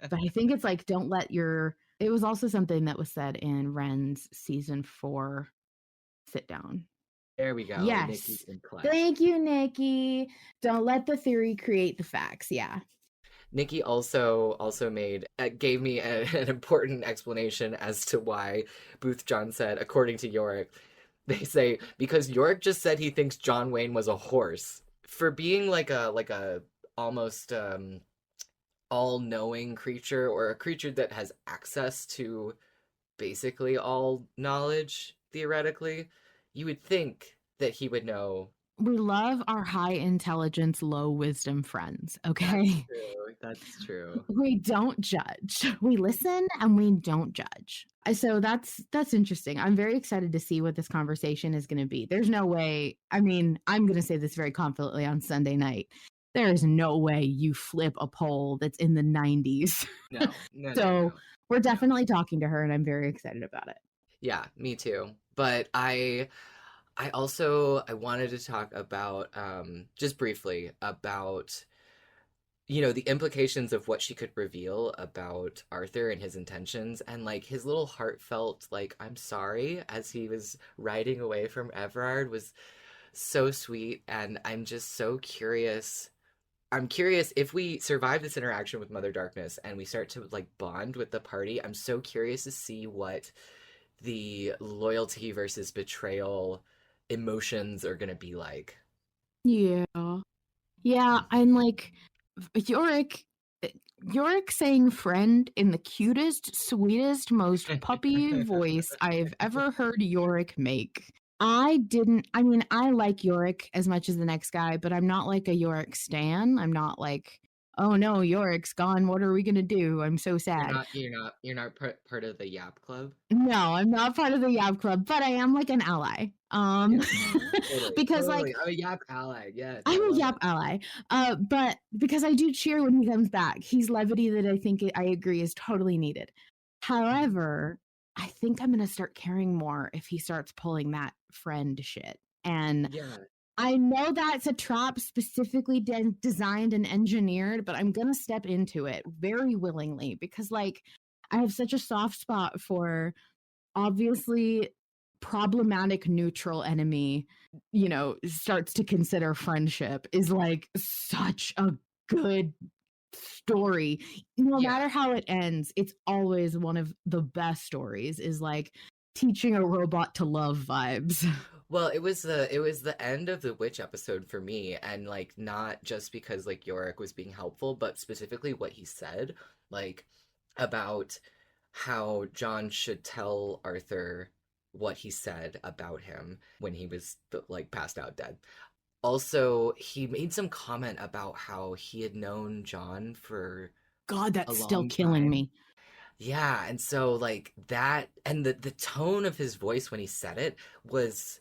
But I think it's like, don't let your It was also something that was said in Ren's season 4 sit down. There we go. Nikki's Yes. been clutch. Thank you, Nikki. Don't let the theory create the facts. Yeah. Nikki also gave me an important explanation as to why Booth John said, according to Yorick, they say because Yorick just said he thinks John Wayne was a horse. For being like a almost all-knowing creature, or a creature that has access to basically all knowledge, theoretically, you would think that he would know. We love our high intelligence, low wisdom friends, okay? That's true. We don't judge. We listen and we don't judge. So that's interesting. I'm very excited to see what this conversation is going to be. There's no way, I mean, I'm going to say this very confidently on Sunday night. There is no way you flip a poll that's in the 90s. No. So we're definitely talking to her, and I'm very excited about it. Yeah, me too. But I wanted to talk about, just briefly, about, the implications of what she could reveal about Arthur and his intentions, and like his little heartfelt, like, I'm sorry, as he was riding away from Everard, was so sweet. And I'm just so curious. I'm curious if we survive this interaction with Mother Darkness and we start to like bond with the party. I'm so curious to see what the loyalty versus betrayal emotions are going to be like. Yeah. And like Yorick saying friend in the cutest, sweetest, most puppy voice I've ever heard Yorick make. I like Yorick as much as the next guy, but I'm not like a Yorick stan. I'm not like, oh no, Yorick's gone. What are we gonna do? I'm so sad. You're not part of the Yap Club? No, I'm not part of the Yap Club, but I am like an ally. Yeah, because totally. like I'm a Yap ally. Yes, I'm a Yap ally. But because I do cheer when he comes back. He's levity that I think I agree is totally needed. However, I think I'm gonna start caring more if he starts pulling that friend shit. And yeah. I know that's a trap specifically designed and engineered, but I'm gonna step into it very willingly because like I have such a soft spot for obviously problematic neutral enemy, starts to consider friendship is like such a good story. No matter how it ends, it's always one of the best stories, is like teaching a robot to love vibes. Well, it was the end of the witch episode for me, and like not just because like Yorick was being helpful, but specifically what he said, like about how John should tell Arthur what he said about him when he was like passed out dead. Also, he made some comment about how he had known John for God, that's a still long killing time. me. Yeah, and so like that, and the tone of his voice when he said it was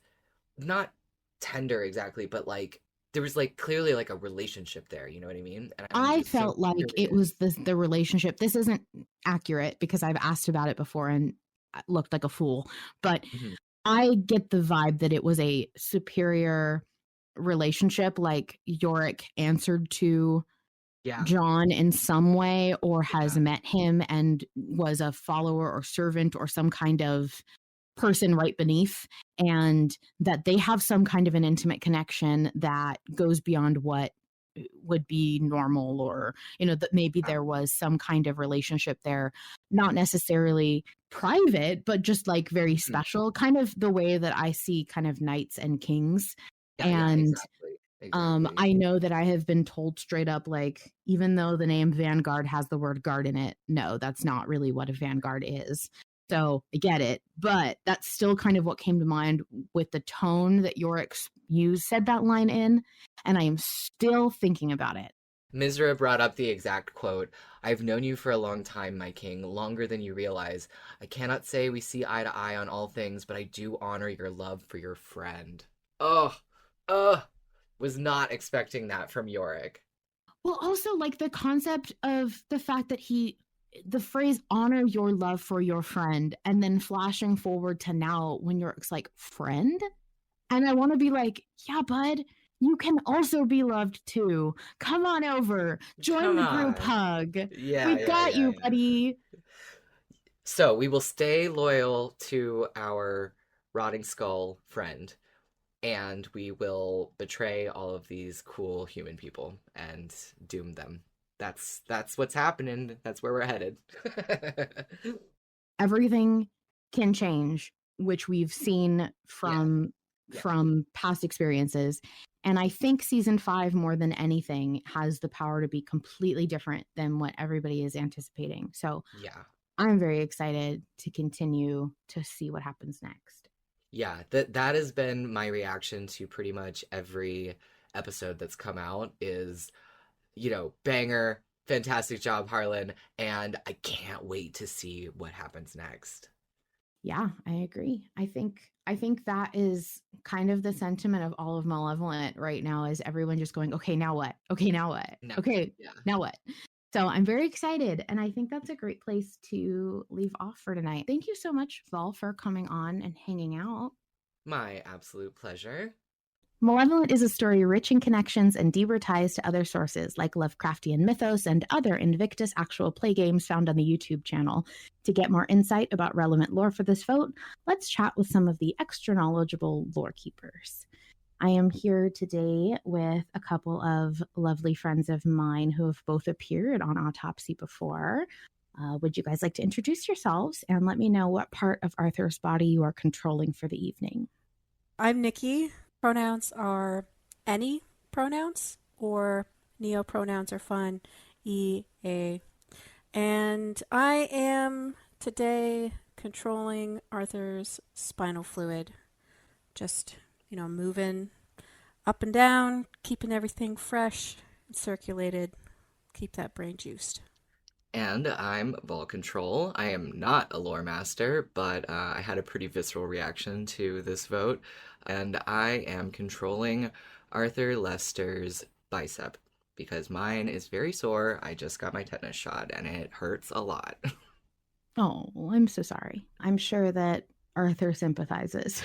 not tender exactly, but like there was like clearly like a relationship there, you know what I mean? And I'm I just so felt like it curious. was the relationship. This isn't accurate because I've asked about it before and looked like a fool, but Mhm. I get the vibe that it was a superior relationship, like Yorick answered to Yeah, John in some way or has yeah. met him and was a follower or servant or some kind of person right beneath, and that they have some kind of an intimate connection that goes beyond what would be normal, or that maybe Wow. there was some kind of relationship there, not necessarily private but just like very Mhm. special, kind of the way that I see kind of knights and kings. Yeah, And exactly. I know that I have been told straight up, like, even though the name Vanguard has the word guard in it, no, that's not really what a Vanguard is. So I get it, but that's still kind of what came to mind with the tone that Yorick said that line in, and I am still thinking about it. Mizra brought up the exact quote. I've known you for a long time, my king, longer than you realize. I cannot say we see eye to eye on all things, but I do honor your love for your friend. Oh, was not expecting that from Yorick. Well, also like the concept of the fact that the phrase honor your love for your friend, and then flashing forward to now when Yorick's like, friend? And I want to be like, yeah, bud, you can also be loved too. Come on over. Join Come the group on. hug. Yeah, We got you, yeah. buddy. So we will stay loyal to our rotting skull friend, and we will betray all of these cool human people and doom them. That's what's happening. That's where we're headed. Everything can change, which we've seen Yeah. from Yeah. past experiences. And I think season 5, more than anything, has the power to be completely different than what everybody is anticipating. So Yeah. I'm very excited to continue to see what happens next. Yeah, that has been my reaction to pretty much every episode that's come out is, banger, fantastic job, Harlan, and I can't wait to see what happens next. Yeah, I agree. I think that is kind of the sentiment of all of Malevolent right now, is everyone just going, okay, now what? Okay, now what? No. Okay, Yeah. now what? So I'm very excited, and I think that's a great place to leave off for tonight. Thank you so much, Val, for coming on and hanging out. My absolute pleasure. Malevolent is a story rich in connections and deeper ties to other sources like Lovecraftian mythos and other Invictus actual play games found on the YouTube channel. To get more insight about relevant lore for this vote, let's chat with some of the extra knowledgeable lore keepers. I am here today with a couple of lovely friends of mine who have both appeared on Autopsy before. Would you guys like to introduce yourselves and let me know what part of Arthur's body you are controlling for the evening? I'm Nikki. Pronouns are any pronouns, or neopronouns are fun, E, A. And I am today controlling Arthur's spinal fluid. Just, moving up and down, keeping everything fresh and circulated, keep that brain juiced. And I'm Vol Control. I am not a lore master, but I had a pretty visceral reaction to this vote, and I am controlling Arthur Lester's bicep because mine is very sore. I just got my tetanus shot, and it hurts a lot. Oh, I'm so sorry. I'm sure that Arthur sympathizes.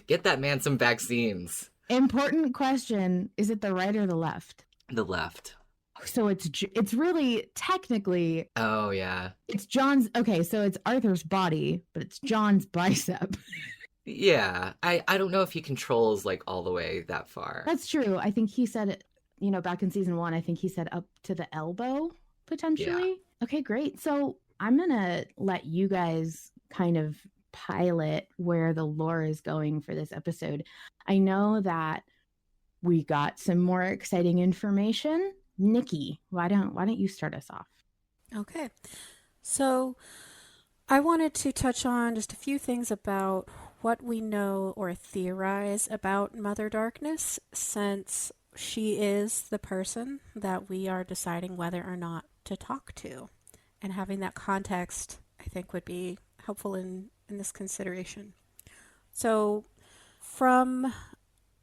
Get that man some vaccines. Important question. Is it the right or the left? The left. So it's really technically, Oh, yeah. it's John's. Okay, so it's Arthur's body, but it's John's bicep. Yeah. I don't know if he controls, like, all the way that far. That's true. I think he said it, back in season 1, I think he said up to the elbow, potentially. Yeah. Okay, great. So I'm going to let you guys kind of pilot where the lore is going for this episode. I know that we got some more exciting information. Nikki, why don't you start us off? Okay. So I wanted to touch on just a few things about what we know or theorize about Mother Darkness, since she is the person that we are deciding whether or not to talk to. And having that context, I think, would be helpful in this consideration. So from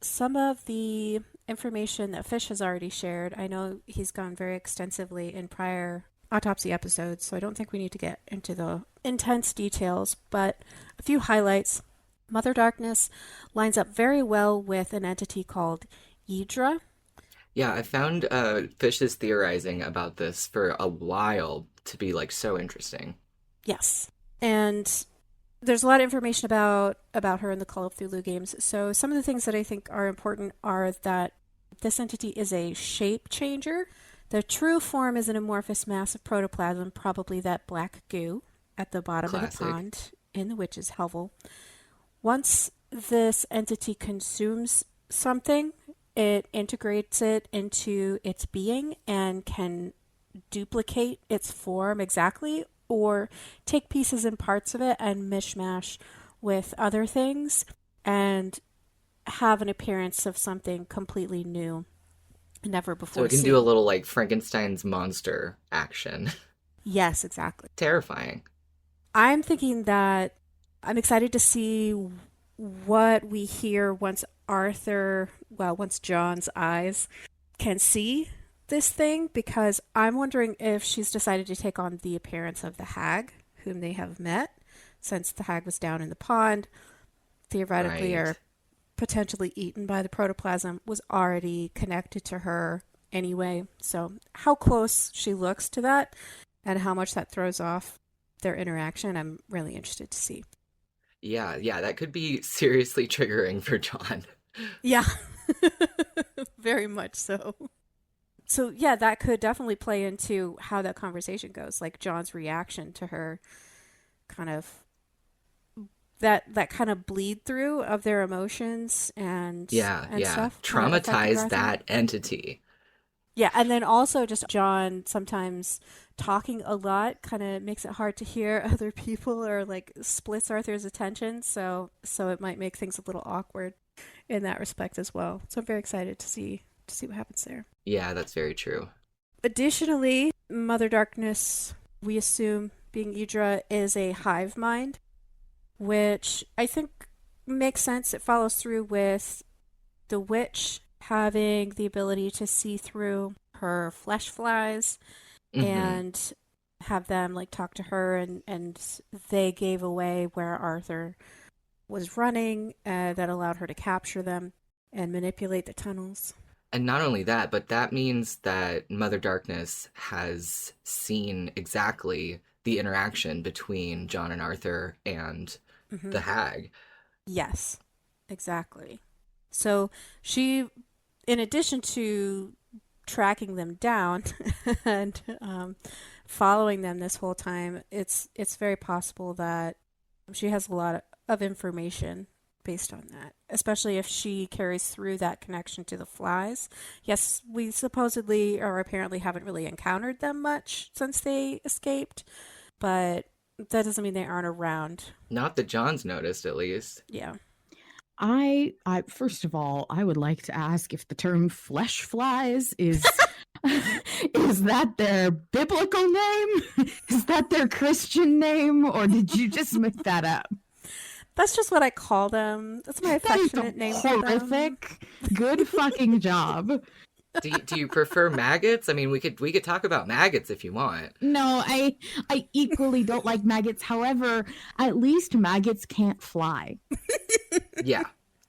some of the information that Fish has already shared, I know he's gone very extensively in prior Autopsy episodes, so I don't think we need to get into the intense details, but a few highlights. Mother Darkness lines up very well with an entity called Ydra. Yeah, I found Fish is theorizing about this for a while to be, like, so interesting. Yes. And there's a lot of information about her in the Call of Cthulhu games. So some of the things that I think are important are that this entity is a shape changer. The true form is an amorphous mass of protoplasm, probably that black goo at the bottom of the pond in the witch's hovel. Once this entity consumes something, it integrates it into its being and can duplicate its form exactly, or take pieces and parts of it and mishmash with other things and have an appearance of something completely new, never before So it can seen. do a little, like, Frankenstein's monster action. Yes, exactly. Terrifying. I'm thinking that I'm excited to see what we hear once John's eyes can see this thing, because I'm wondering if she's decided to take on the appearance of the hag whom they have met, since the hag was down in the pond, theoretically, Right. or potentially eaten by the protoplasm, was already connected to her anyway. So how close she looks to that and how much that throws off their interaction. I'm really interested to see. Yeah, that could be seriously triggering for John. Yeah, very much so. So yeah, that could definitely play into how that conversation goes, like John's reaction to her, kind of that kind of bleed through of their emotions and Yeah. stuff kind of affecting Traumatize Arthur. that entity. Yeah, and then also just John sometimes talking a lot kind of makes it hard to hear other people or like splits Arthur's attention, so it might make things a little awkward in that respect as well. So I'm very excited to see what happens there. Yeah, that's very true. Additionally, Mother Darkness, we assume being Idra, is a hive mind, which I think makes sense. It follows through with the witch having the ability to see through her flesh flies Hmm. and have them like talk to her, and they gave away where Arthur was running, that allowed her to capture them and manipulate the tunnels. And not only that, but that means that Mother Darkness has seen exactly the interaction between John and Arthur and Hmm. the hag. Yes, exactly. So she, in addition to tracking them down and following them this whole time, it's very possible that she has a lot of information based on that, especially if she carries through that connection to the flies. Yes, we supposedly or apparently haven't really encountered them much since they escaped, but that doesn't mean they aren't around. Not that John's noticed, at least. Yeah. I first of all, I would like to ask if the term flesh flies is is that their biblical name? Is that their Christian name, or did you just make that up? That's just what I call them. That's my That is affectionate name for them. horrific. Good fucking job. Do you prefer maggots? I mean, we could talk about maggots if you want. No, I equally don't like maggots. However, at least maggots can't fly.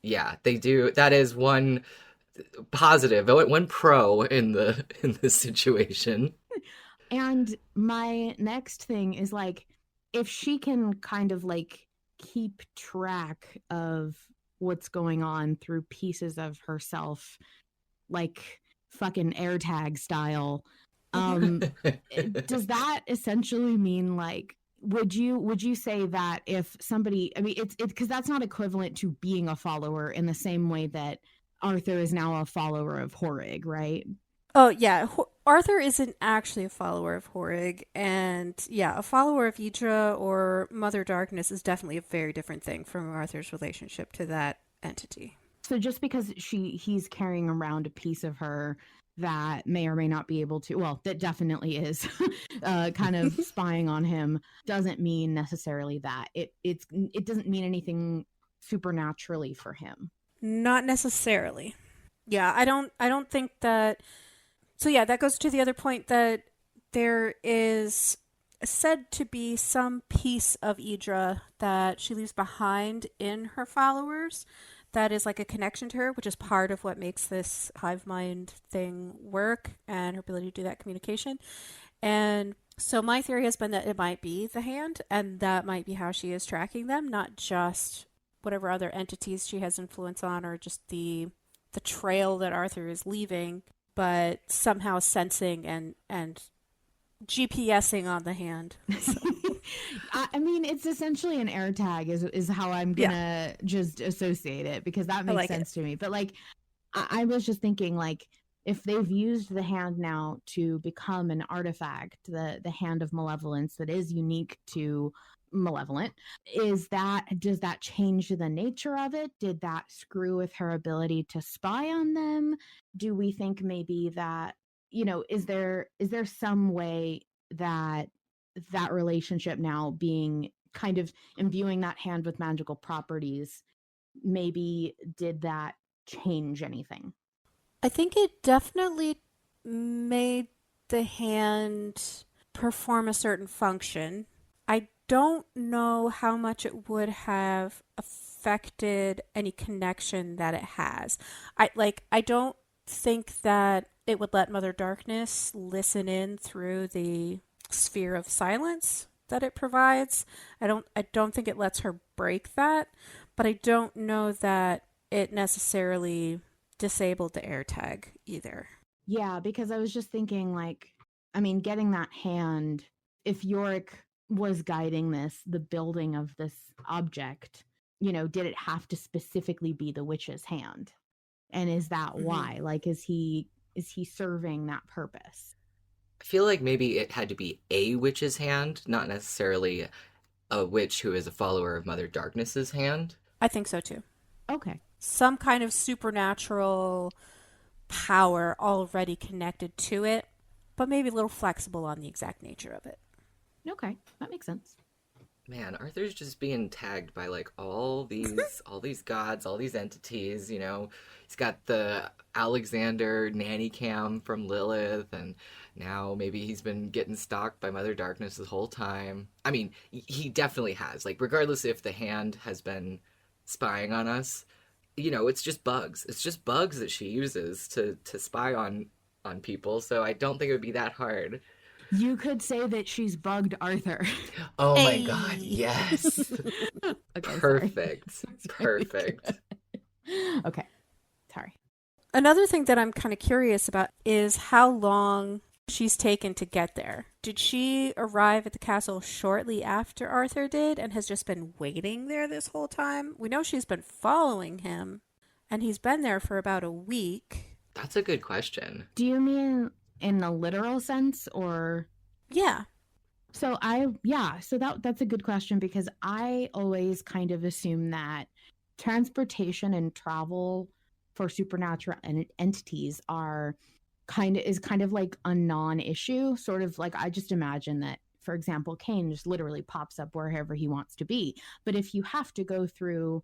Yeah, they do. That is one positive, one pro in the situation. And my next thing is like, if she can kind of like keep track of what's going on through pieces of herself, like fucking AirTag style, does that essentially mean like, would you say that if somebody, I mean, it's because that's not equivalent to being a follower in the same way that Arthur is now a follower of Horig, right? Oh, yeah. Arthur isn't actually a follower of Horig. And yeah, a follower of Idra or Mother Darkness is definitely a very different thing from Arthur's relationship to that entity. So just because he's carrying around a piece of her that may or may not be able to, well, that definitely is kind of spying on him, doesn't mean necessarily that it doesn't mean anything supernaturally for him. Not necessarily. Yeah, I don't think that. So yeah, that goes to the other point that there is said to be some piece of Idra that she leaves behind in her followers that is like a connection to her, which is part of what makes this hive mind thing work and her ability to do that communication. And so my theory has been that it might be the hand, and that might be how she is tracking them, not just whatever other entities she has influence on or just the trail that Arthur is leaving, but somehow sensing and GPSing on the hand. So. I mean, it's essentially an air tag is how I'm gonna just associate it, because that makes sense to me. But like, I was just thinking, like, if they've used the hand now to become an artifact, the hand of malevolence that is unique to Malevolent, does that change the nature of it? Did that screw with her ability to spy on them? Do we think maybe that, is there some way that that relationship now being kind of imbuing that hand with magical properties, maybe did that change anything? I think it definitely made the hand perform a certain function. I don't know how much it would have affected any connection that it has. I don't think that it would let Mother Darkness listen in through the sphere of silence that it provides. I don't think it lets her break that, but I don't know that it necessarily disabled the AirTag either. Yeah, because I was just thinking, like, I mean, getting that hand, if Yorick was guiding the building of this object, did it have to specifically be the witch's hand? And is that why? Like, is he serving that purpose? I feel like maybe it had to be a witch's hand, not necessarily a witch who is a follower of Mother Darkness's hand. I think so too. Okay. Some kind of supernatural power already connected to it, but maybe a little flexible on the exact nature of it. Okay, that makes sense. Man, Arthur's just being tagged by like all these gods, all these entities, He's got the Alexander nanny cam from Lilith, and now maybe he's been getting stalked by Mother Darkness the whole time. I mean, he definitely has. Like, regardless if the hand has been spying on us, it's just bugs. It's just bugs that she uses to spy on people, so I don't think it would be that hard. You could say that she's bugged Arthur. Oh my god, yes. Okay, perfect. Perfect. Okay. Sorry. Another thing that I'm kind of curious about is how long she's taken to get there. Did she arrive at the castle shortly after Arthur did and has just been waiting there this whole time? We know she's been following him, and he's been there for about a week. That's a good question. Do you mean in the literal sense, or? Yeah. So that's a good question, because I always kind of assume that transportation and travel for supernatural entities is kind of like a non-issue. Sort of like, I just imagine that, for example, Cain just literally pops up wherever he wants to be. But if you have to go through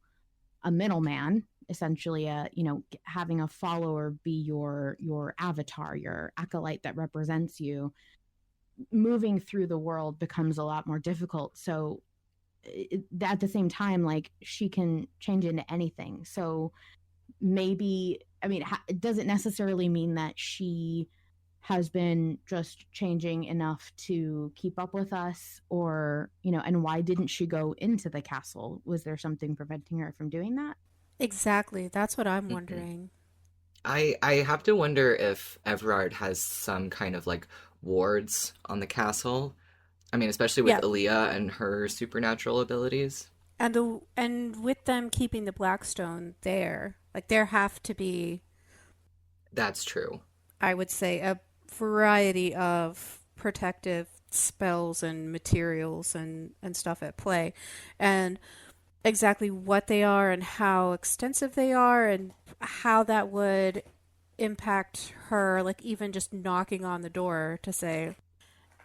a middleman, essentially having a follower be your avatar, your acolyte that represents you, moving through the world becomes a lot more difficult. So at the same time, like, she can change into anything. So maybe, I mean, it doesn't necessarily mean that she has been just changing enough to keep up with us, or, and why didn't she go into the castle? Was there something preventing her from doing that? Exactly. That's what I'm wondering. I have to wonder if Everard has some kind of like wards on the castle. I mean, especially with Aaliyah and her supernatural abilities. And with them keeping the Blackstone there, like, there have to be... That's true. I would say a variety of protective spells and materials and stuff at play. And exactly what they are and how extensive they are and how that would impact her, like, even just knocking on the door to say,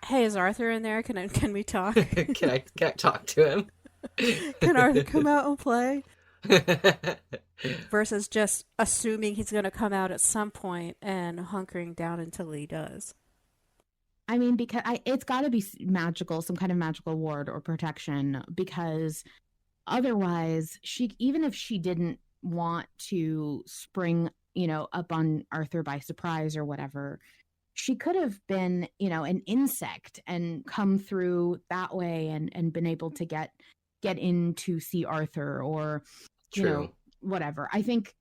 hey, is Arthur in there? Can we talk? Can I talk to him? Can Arthur come out and play? Versus just assuming he's going to come out at some point and hunkering down until he does. I mean, because it's got to be magical, some kind of magical ward or protection, because otherwise, even if she didn't want to spring, up on Arthur by surprise or whatever, she could have been, an insect and come through that way and been able to get in to see Arthur, or whatever. I think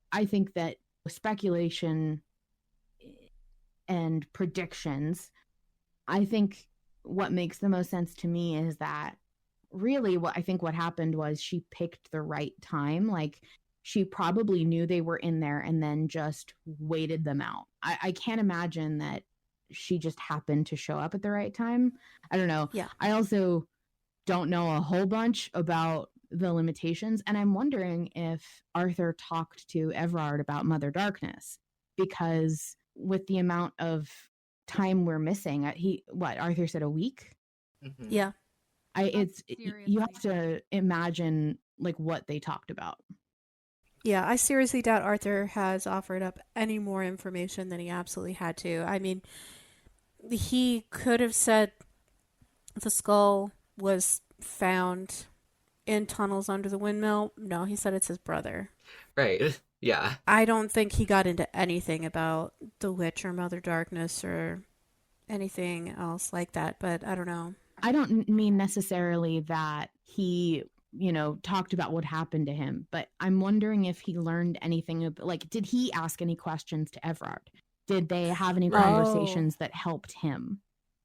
that speculation and predictions, I think what makes the most sense to me is that really what happened was she picked the right time. Like, she probably knew they were in there and then just waited them out. I can't imagine that she just happened to show up at the right time. I don't know. Yeah. I also don't know a whole bunch about the limitations, and I'm wondering if Arthur talked to Everard about Mother Darkness, because with the amount of time we're missing, Arthur said a week? Mm-hmm. Yeah. You have to imagine, like, what they talked about. Yeah, I seriously doubt Arthur has offered up any more information than he absolutely had to. I mean, he could have said the skull was found in tunnels under the windmill. No, he said it's his brother. Right. Yeah. I don't think he got into anything about the witch or Mother Darkness or anything else like that, but I don't know. I don't mean necessarily that he, talked about what happened to him, but I'm wondering if he learned anything like, did he ask any questions to Everard? Did they have any conversations that helped him?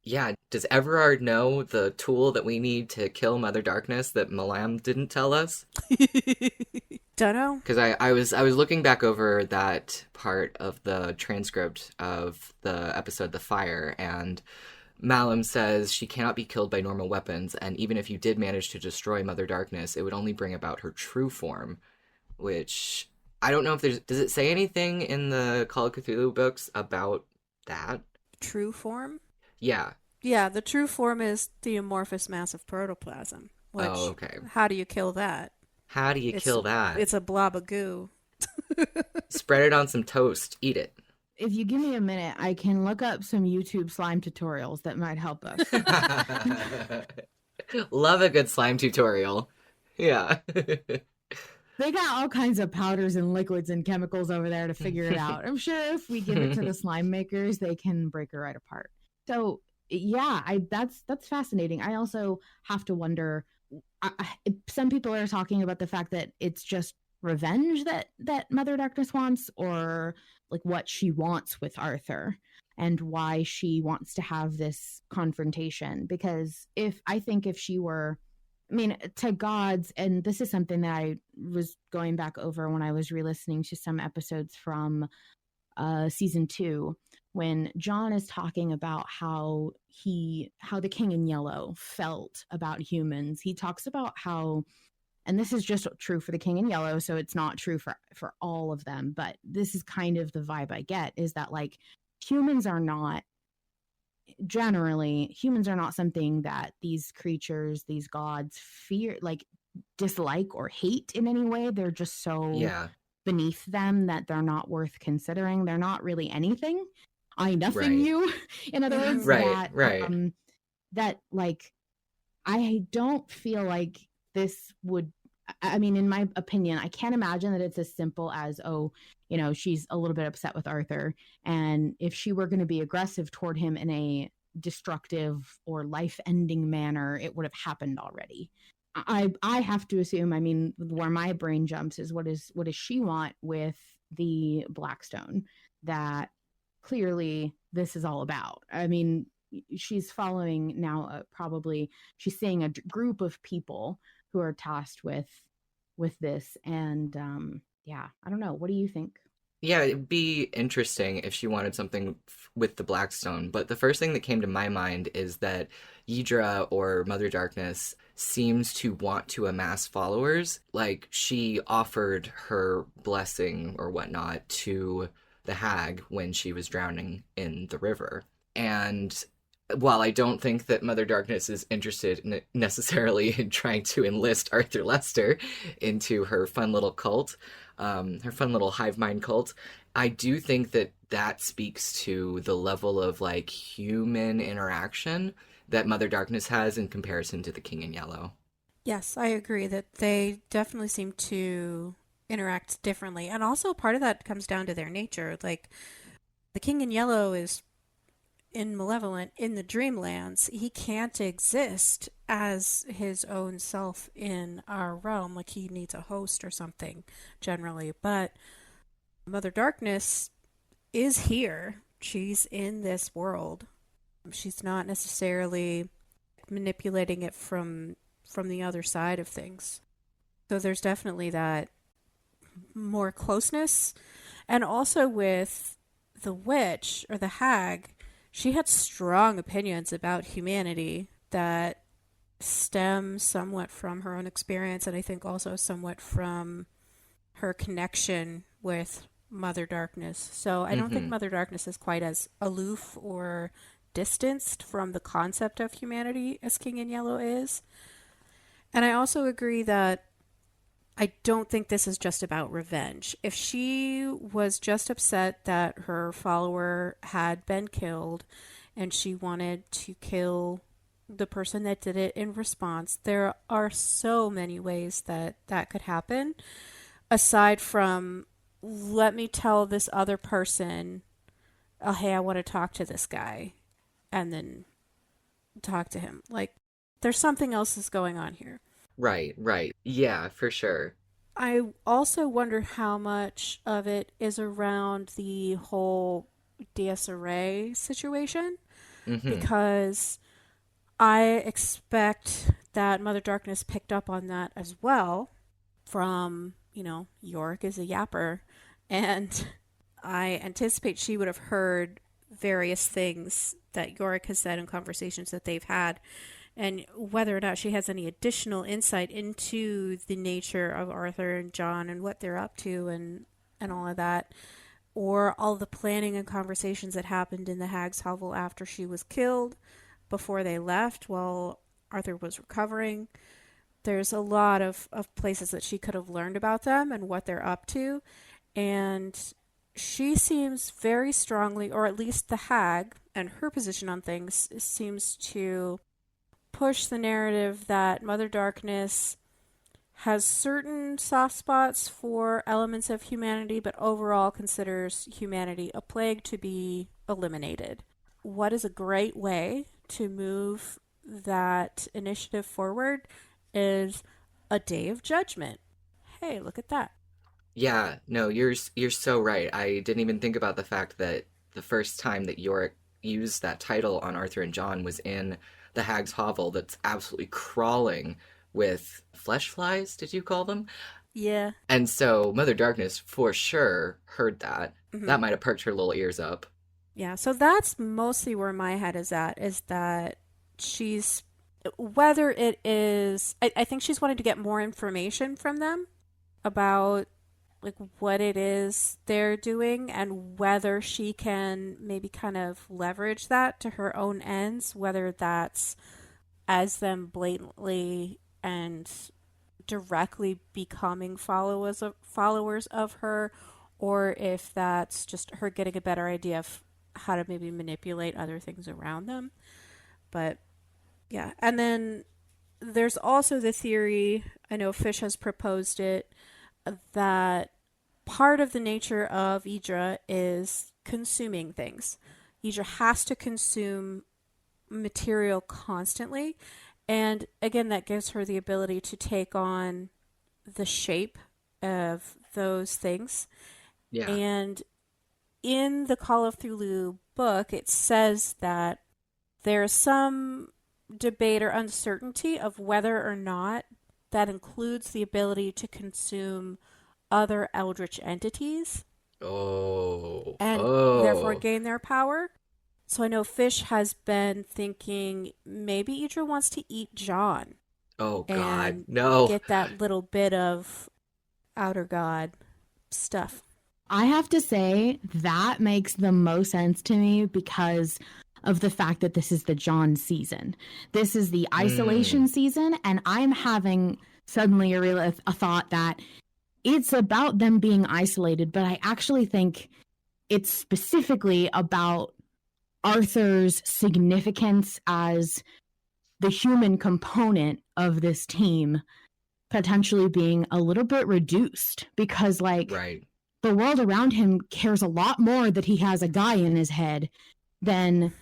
Yeah, does Everard know the tool that we need to kill Mother Darkness that Malam didn't tell us? Don't know. Because I was looking back over that part of the transcript of the episode The Fire, and Malam says she cannot be killed by normal weapons, and even if you did manage to destroy Mother Darkness, it would only bring about her true form, which I don't know if does it say anything in the Call of Cthulhu books about that? True form? Yeah. Yeah, the true form is the amorphous mass of protoplasm. Which, oh, okay. How do you kill that? How do you kill that? It's a blob of goo. Spread it on some toast. Eat it. If you give me a minute, I can look up some YouTube slime tutorials that might help us. Love a good slime tutorial. Yeah. They got all kinds of powders and liquids and chemicals over there to figure it out. I'm sure if we give it to the slime makers, they can break it right apart. So yeah, that's fascinating. I also have to wonder. Some people are talking about the fact that it's just revenge that Mother Darkness wants, or like what she wants with Arthur and why she wants to have this confrontation. Because if she were, I mean, to gods, and this is something that I was going back over when I was re-listening to some episodes from season 2, when John is talking about how the King in Yellow felt about humans. He talks about how, and this is just true for the King in Yellow, so it's not true for all of them, but this is kind of the vibe I get, is that like humans are not something that these creatures, these gods fear, like dislike or hate in any way. They're just so beneath them that they're not worth considering. They're not really anything. Nothing you. In other words, that like, I don't feel like this would, I mean, in my opinion, I can't imagine that it's as simple as, she's a little bit upset with Arthur. And if she were going to be aggressive toward him in a destructive or life-ending manner, it would have happened already. I have to assume, I mean, where my brain jumps is what does she want with the Blackstone that clearly this is all about? I mean, she's following now, probably she's seeing a group of people who are tasked with this. And I don't know. What do you think? Yeah, it'd be interesting if she wanted something with the Blackstone, but the first thing that came to my mind is that Ydra, or Mother Darkness, seems to want to amass followers. Like, she offered her blessing or whatnot to the hag when she was drowning in the river. And while I don't think that Mother Darkness is interested necessarily in trying to enlist Arthur Lester into her fun little cult, her fun little hive mind cult, I do think that speaks to the level of like human interaction that Mother Darkness has in comparison to the King in Yellow. Yes, I agree that they definitely seem to interact differently. And also part of that comes down to their nature. Like, the King in Yellow is in Malevolent, in the Dreamlands. He can't exist as his own self in our realm. Like, he needs a host or something generally. But Mother Darkness is here. She's in this world. She's not necessarily manipulating it from the other side of things. So there's definitely that more closeness. And also with the witch, or the hag, she had strong opinions about humanity that stem somewhat from her own experience, and I think also somewhat from her connection with Mother Darkness. So I don't think Mother Darkness is quite as aloof or distanced from the concept of humanity as King in Yellow is. And I also agree that I don't think this is just about revenge. If she was just upset that her follower had been killed and she wanted to kill the person that did it in response, there are so many ways that could happen. Aside from, let me tell this other person, oh, hey, I want to talk to this guy, and then talk to him. Like, there's something else that's going on here. Right, right. Yeah, for sure. I also wonder how much of it is around the whole DSRA situation, Mm-hmm. because I expect that Mother Darkness picked up on that as well from, Yorick is a yapper. And I anticipate she would have heard various things that Yorick has said in conversations that they've had, and whether or not she has any additional insight into the nature of Arthur and John and what they're up to and all of that, or all the planning and conversations that happened in the Hag's Hovel after she was killed, before they left while Arthur was recovering. There's a lot of places that she could have learned about them and what they're up to. And she seems very strongly, or at least the Hag and her position on things seems to push the narrative that Mother Darkness has certain soft spots for elements of humanity, but overall considers humanity a plague to be eliminated. What is a great way to move that initiative forward is a day of judgment. Hey, look at that. Yeah, no, you're so right. I didn't even think about the fact that the first time that Yorick used that title on Arthur and John was in the Hag's Hovel that's absolutely crawling with flesh flies, did you call them? Yeah. And so Mother Darkness for sure heard that. Mm-hmm. That might have perked her little ears up. Yeah, so that's mostly where my head is that she's, whether it is, I think she's wanting to get more information from them about like what it is they're doing, and whether she can maybe kind of leverage that to her own ends, whether that's as them blatantly and directly becoming followers of her, or if that's just her getting a better idea of how to maybe manipulate other things around them. But yeah, and then there's also the theory, I know Fish has proposed it, that part of the nature of Idra is consuming things. Idra has to consume material constantly, and again, that gives her the ability to take on the shape of those things. Yeah. And in the Call of Cthulhu book, it says that there's some debate or uncertainty of whether or not that includes the ability to consume other eldritch entities Oh. and therefore Oh. gain their power. So I know Fish has been thinking maybe Idra wants to eat John Oh God. and No. get that little bit of outer god stuff. I have to say that makes the most sense to me because of the fact that this is the John season. This is the isolation season, and I'm having suddenly a thought that it's about them being isolated, but I actually think it's specifically about Arthur's significance as the human component of this team potentially being a little bit reduced because, like, Right. the world around him cares a lot more that he has a guy in his head than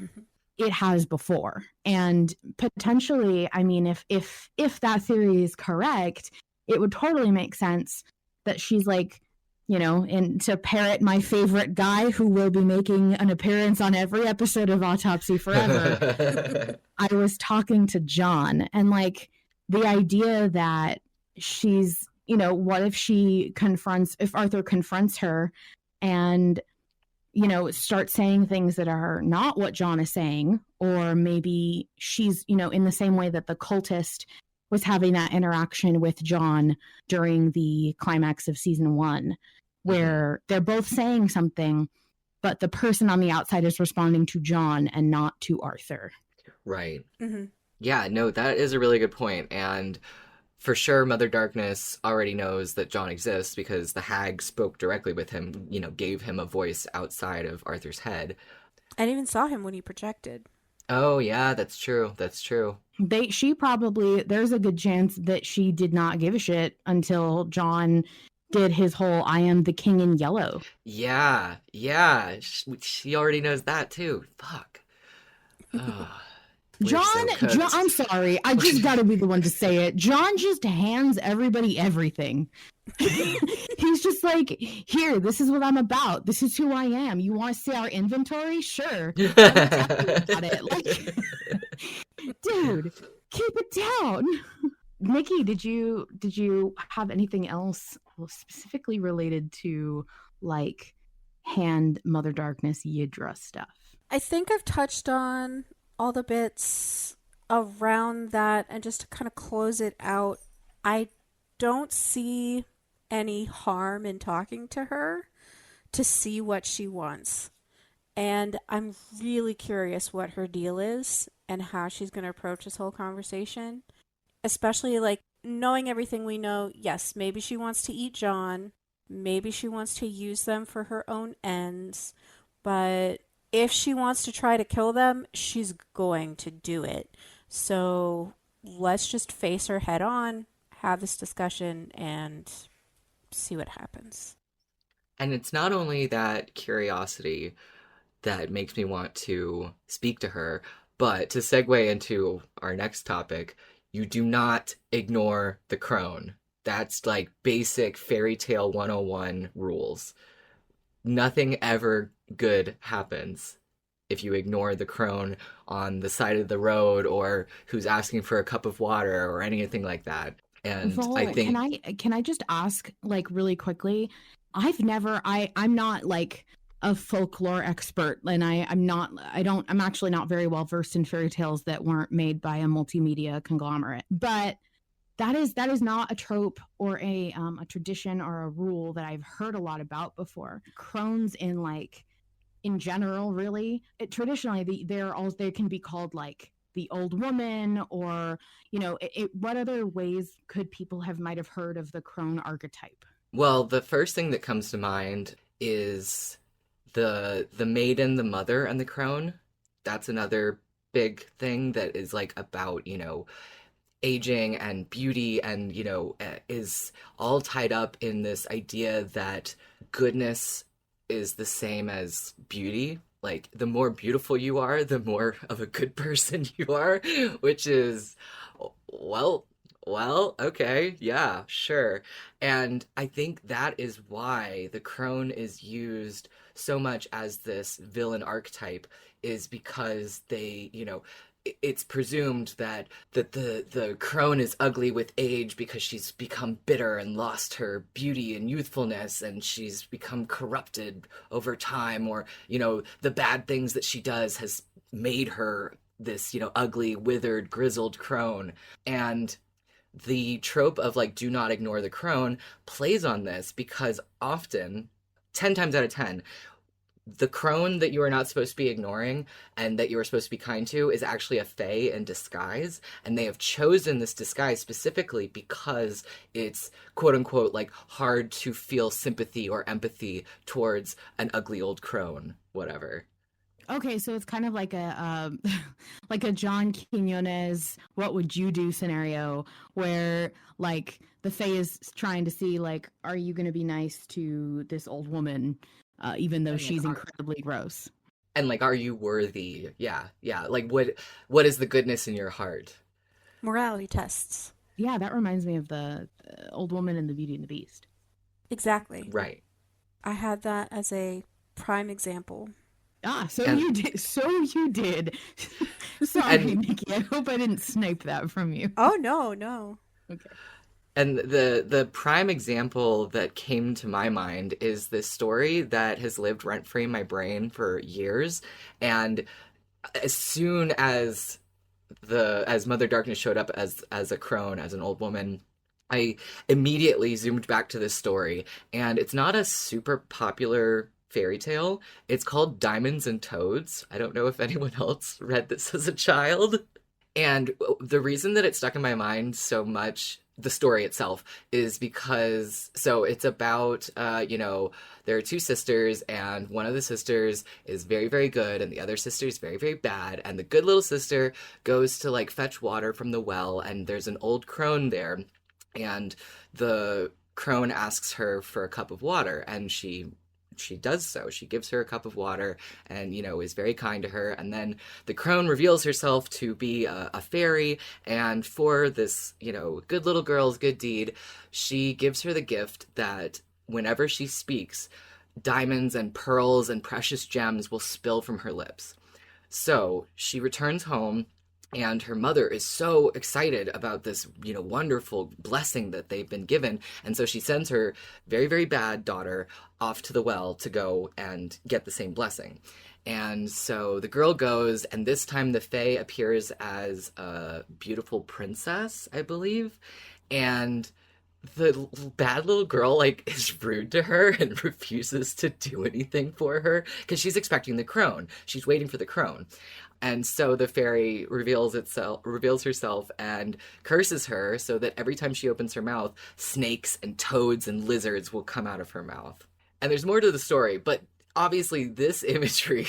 it has before. And potentially, I mean, if that theory is correct, it would totally make sense that she's like, you know, and to parrot my favorite guy who will be making an appearance on every episode of Autopsy Forever, I was talking to John, and like the idea that she's, you know, what if Arthur confronts her and, you know, starts saying things that are not what John is saying, or maybe she's, you know, in the same way that the cultist was having that interaction with John during the climax of season 1, where they're both saying something, but the person on the outside is responding to John and not to Arthur. Right. Mm-hmm. Yeah, no, that is a really good point. And for sure, Mother Darkness already knows that John exists because the hag spoke directly with him, you know, gave him a voice outside of Arthur's head. I even saw him when he projected. Oh, yeah, that's true. That's true. There's a good chance that she did not give a shit until John did his whole I am the king in yellow. Yeah. She already knows that too. Fuck. Oh. We're so John, cooked. I'm sorry. I just got to be the one to say it. John just hands everybody everything. He's just like, here, this is what I'm about. This is who I am. You want to see our inventory? Sure. I will tell you about it. Like, dude, keep it down. Nikki, did you have anything else specifically related to like hand Mother Darkness Yidra stuff? I think I've touched on all the bits around that, and just to kind of close it out, I don't see any harm in talking to her to see what she wants. And I'm really curious what her deal is and how she's going to approach this whole conversation. Especially like knowing everything we know, yes, maybe she wants to eat John. Maybe she wants to use them for her own ends. But if she wants to try to kill them, she's going to do it. So let's just face her head on, have this discussion, and see what happens. And it's not only that curiosity that makes me want to speak to her, but to segue into our next topic, you do not ignore the crone. That's like basic fairy tale 101 rules. Nothing ever good happens if you ignore the crone on the side of the road or who's asking for a cup of water or anything like that. And Vol, I think can I just ask like really quickly? I'm not like a folklore expert, and I'm actually not very well versed in fairy tales that weren't made by a multimedia conglomerate. But that is not a trope or a tradition or a rule that I've heard a lot about before. Crones in general, really, traditionally they can be called like the old woman, or what other ways could people might have heard of the crone archetype? well, the first thing that comes to mind is the maiden, the mother, and the crone. That's another big thing that is like about, aging and beauty, and is all tied up in this idea that goodness is the same as beauty. Like, the more beautiful you are, the more of a good person you are, which is, well, okay, yeah, sure. And I think that is why the crone is used so much as this villain archetype, is because it's presumed that the crone is ugly with age because she's become bitter and lost her beauty and youthfulness, and she's become corrupted over time, or the bad things that she does has made her this ugly, withered, grizzled crone. And the trope of like do not ignore the crone plays on this, because often, 10 times out of 10, the crone that you are not supposed to be ignoring and that you are supposed to be kind to is actually a fae in disguise, and they have chosen this disguise specifically because it's quote unquote like hard to feel sympathy or empathy towards an ugly old crone, whatever. Okay, so it's kind of like a like a John Quinones "What would you do" scenario, where like the Fae is trying to see like, are you going to be nice to this old woman, even though she's incredibly gross? And like, are you worthy? Yeah. Like, what is the goodness in your heart? Morality tests. Yeah, that reminds me of the old woman in the Beauty and the Beast. Exactly. Right. I had that as a prime example. So you did. Sorry, Nikki. I hope I didn't snipe that from you. Oh, no. Okay. And the prime example that came to my mind is this story that has lived rent-free in my brain for years. And as soon as Mother Darkness showed up as a crone, as an old woman, I immediately zoomed back to this story. And it's not a super popular fairy tale. It's called Diamonds and Toads. I don't know if anyone else read this as a child. And the reason that it stuck in my mind so much, the story itself, is because, so it's about, there are two sisters, and one of the sisters is very, very good, and the other sister is very, very bad. And the good little sister goes to like fetch water from the well, and there's an old crone there. And the crone asks her for a cup of water, and she she does so. She gives her a cup of water and, is very kind to her. And then the crone reveals herself to be a fairy. And for this, good little girl's good deed, she gives her the gift that whenever she speaks, diamonds and pearls and precious gems will spill from her lips. So she returns home, and her mother is so excited about this, wonderful blessing that they've been given. And so she sends her very, very bad daughter off to the well to go and get the same blessing. And so the girl goes, and this time the Fae appears as a beautiful princess, I believe. And the bad little girl, is rude to her and refuses to do anything for her because she's expecting the crone. She's waiting for the crone. And so the fairy reveals herself and curses her so that every time she opens her mouth, snakes and toads and lizards will come out of her mouth. And there's more to the story, but obviously this imagery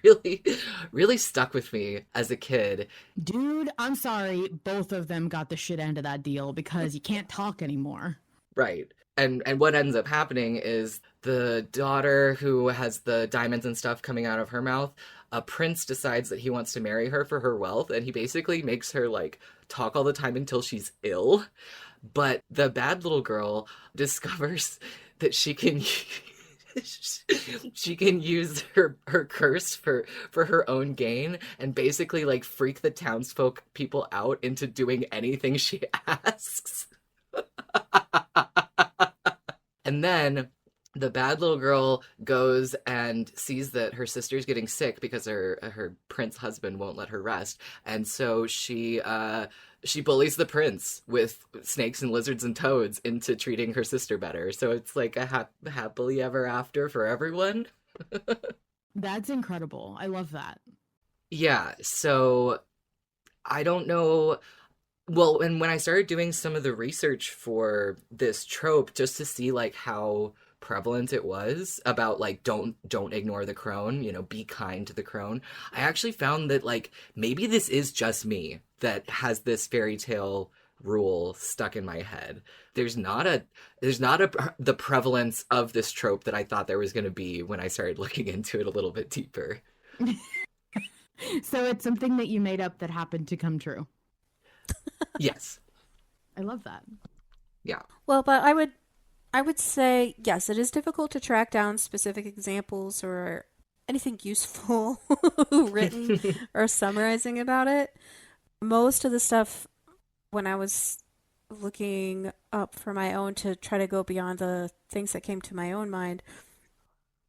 really, really stuck with me as a kid. Dude, I'm sorry. Both of them got the shit end of that deal because you can't talk anymore. Right. And what ends up happening is the daughter who has the diamonds and stuff coming out of her mouth, a prince decides that he wants to marry her for her wealth, and he basically makes her talk all the time until she's ill. But the bad little girl discovers that she can use her curse for her own gain, and basically freak the townsfolk people out into doing anything she asks. And then the bad little girl goes and sees that her sister's getting sick because her prince husband won't let her rest. And so she bullies the prince with snakes and lizards and toads into treating her sister better. So it's like a happily ever after for everyone. That's incredible. I love that. Yeah. So I don't know. Well, and when I started doing some of the research for this trope, just to see how prevalent it was about don't ignore the crone, be kind to the crone, I actually found that maybe this is just me that has this fairy tale rule stuck in my head. There's not the prevalence of this trope that I thought there was going to be when I started looking into it a little bit deeper. So it's something that you made up that happened to come true. Yes. I love that. Yeah. Well, but I would say, yes, it is difficult to track down specific examples or anything useful written or summarizing about it. Most of the stuff, when I was looking up for my own to try to go beyond the things that came to my own mind,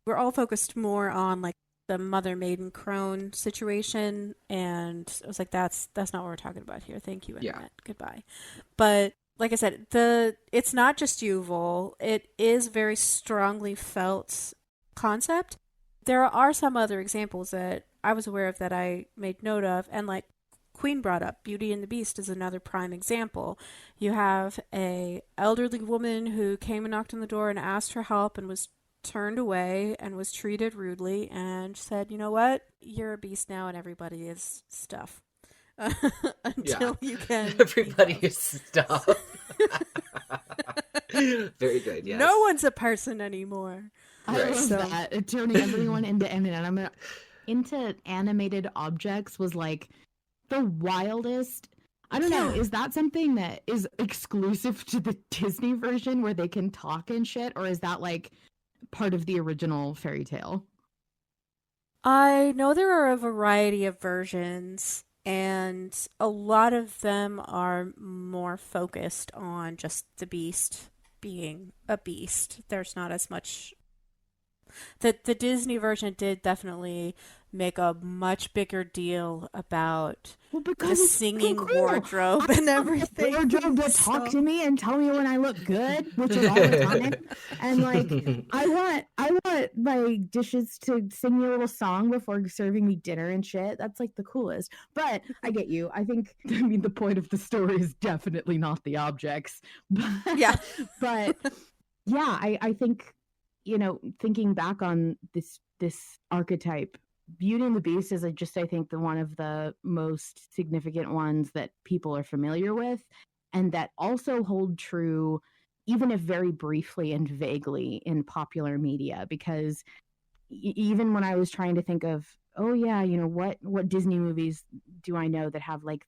we're all focused more on the mother maiden crone situation, and I was like, that's not what we're talking about here. Thank you, Internet. Yeah. Goodbye. But like I said, it's not just Yuval. It is very strongly felt concept. There are some other examples that I was aware of that I made note of, and Queen brought up, Beauty and the Beast is another prime example. You have a elderly woman who came and knocked on the door and asked for help and was turned away and was treated rudely and said, you know what, you're a beast now and everybody is stuff. Until you can. Everybody is stuff. Very good, yes. No one's a person anymore. I love that. Turning everyone into animated objects was the wildest. I don't know. Is that something that is exclusive to the Disney version where they can talk and shit? Or is that part of the original fairy tale? I know there are a variety of versions, and a lot of them are more focused on just the beast being a beast. There's not as much. The Disney version did definitely make a much bigger deal about the singing wardrobe and everything. Wardrobe will talk to me and tell me when I look good, which is all the time. And I want my dishes to sing me a little song before serving me dinner and shit. That's the coolest. But I get you. I mean, the point of the story is definitely not the objects. But, yeah. But yeah, I think, thinking back on this archetype, Beauty and the Beast is I think one of the most significant ones that people are familiar with, and that also hold true even if very briefly and vaguely, in popular media, because even when I was trying to think of, oh yeah, what Disney movies do I know that have like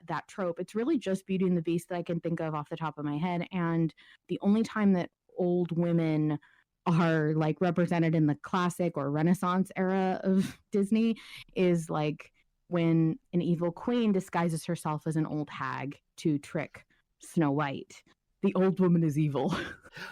that trope, it's really just Beauty and the Beast that I can think of off the top of my head. And the only time that old women are like represented in the classic or Renaissance era of Disney is like when an evil queen disguises herself as an old hag to trick Snow White. The old woman is evil.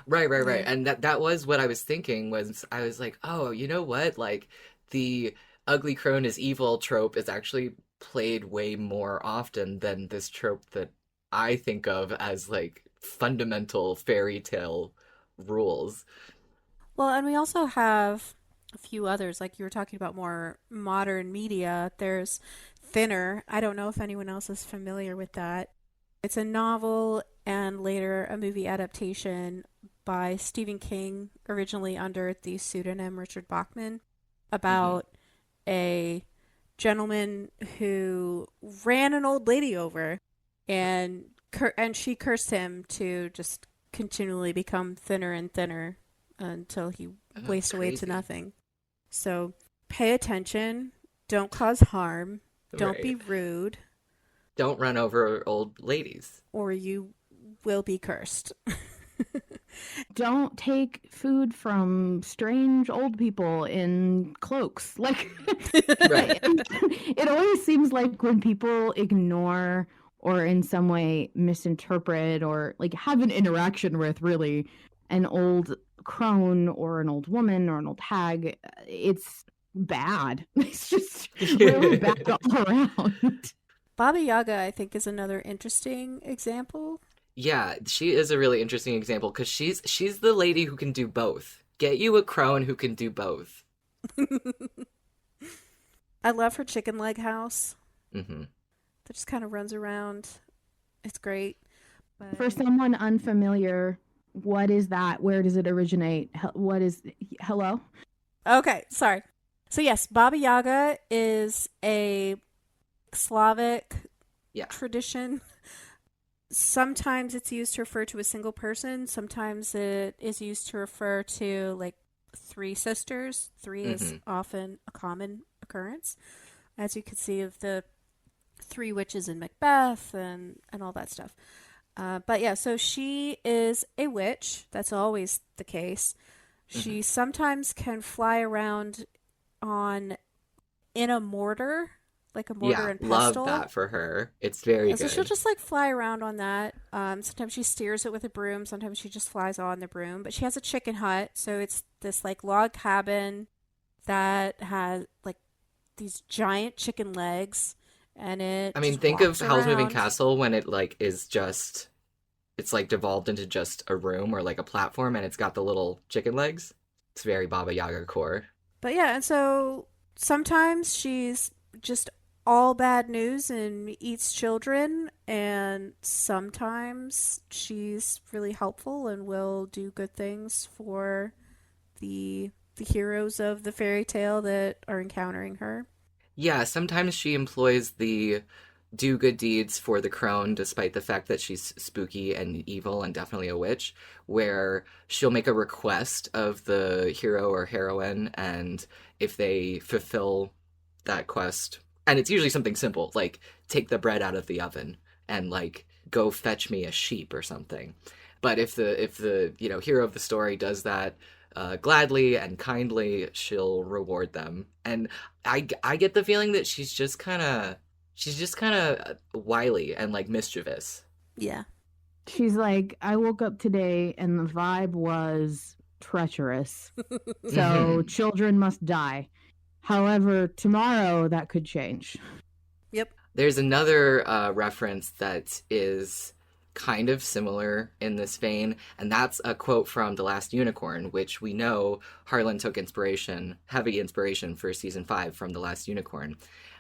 Right, right, right. And that was what I was thinking, was I was like, oh, you know what? Like the ugly crone is evil trope is actually played way more often than this trope that I think of as like fundamental fairy tale rules. Well, and we also have a few others, like you were talking about more modern media. There's Thinner. I don't know if anyone else is familiar with that. It's a novel and later a movie adaptation by Stephen King, originally under the pseudonym Richard Bachman, Hmm. about a gentleman who ran an old lady over, and and she cursed him to just continually become thinner and thinner until he Oh, wastes away to crazy. nothing. So pay attention, don't cause harm, don't be Right. rude, Don't run over old ladies. or you will be cursed. Don't take food from strange old people in cloaks. Like, Right. it always seems like when people ignore or in some way misinterpret or like have an interaction with really an old crone or an old woman or an old hag, it's bad. It's just really bad all around. Baba Yaga, I think, is another interesting example. Yeah, she is a really interesting example because she's the lady who can do both. Get you a crone who can do both. I love her chicken leg house Hmm. that just kind of runs around. It's great. For But someone unfamiliar, what is that? Where does it originate? What is hello? okay, sorry. So yes, Baba Yaga is a Slavic Yeah. tradition. Sometimes it's used to refer to a single person. Sometimes it is used to refer to like three sisters. Three is Hmm. often a common occurrence, as you can see of the three witches in Macbeth and all that stuff. But yeah, so she is a witch. That's always the case. Hmm. She sometimes can fly around on in a mortar, like a mortar Yeah, and love pestle. that for her. It's very And so she'll good. just like fly around on that. Sometimes she steers it with a broom. Sometimes she just flies on the broom. But she has a chicken hut, so it's this like log cabin that has like these giant chicken legs, and I it mean, just think of walks Howl's Moving around. Castle when it like is just it's like devolved into just a room or like a platform and it's got the little chicken legs. It's very Baba Yaga core. But yeah, and so sometimes she's just all bad news and eats children, and sometimes she's really helpful and will do good things for the heroes of the fairy tale that are encountering her. Yeah, sometimes she employs the do good deeds for the crone, despite the fact that she's spooky and evil and definitely a witch, where she'll make a request of the hero or heroine, and if they fulfill that quest, and it's usually something simple, like take the bread out of the oven and like go fetch me a sheep or something. But if the hero of the story does that gladly and kindly, she'll reward them. And I get the feeling that she's just kind of wily and like mischievous. Yeah. She's like, I woke up today and the vibe was treacherous. So Hmm. children must die. However, tomorrow that could change. Yep. There's another reference that is kind of similar in this vein, and that's a quote from The Last Unicorn, which we know Harlan took heavy inspiration for season 5 from The Last Unicorn.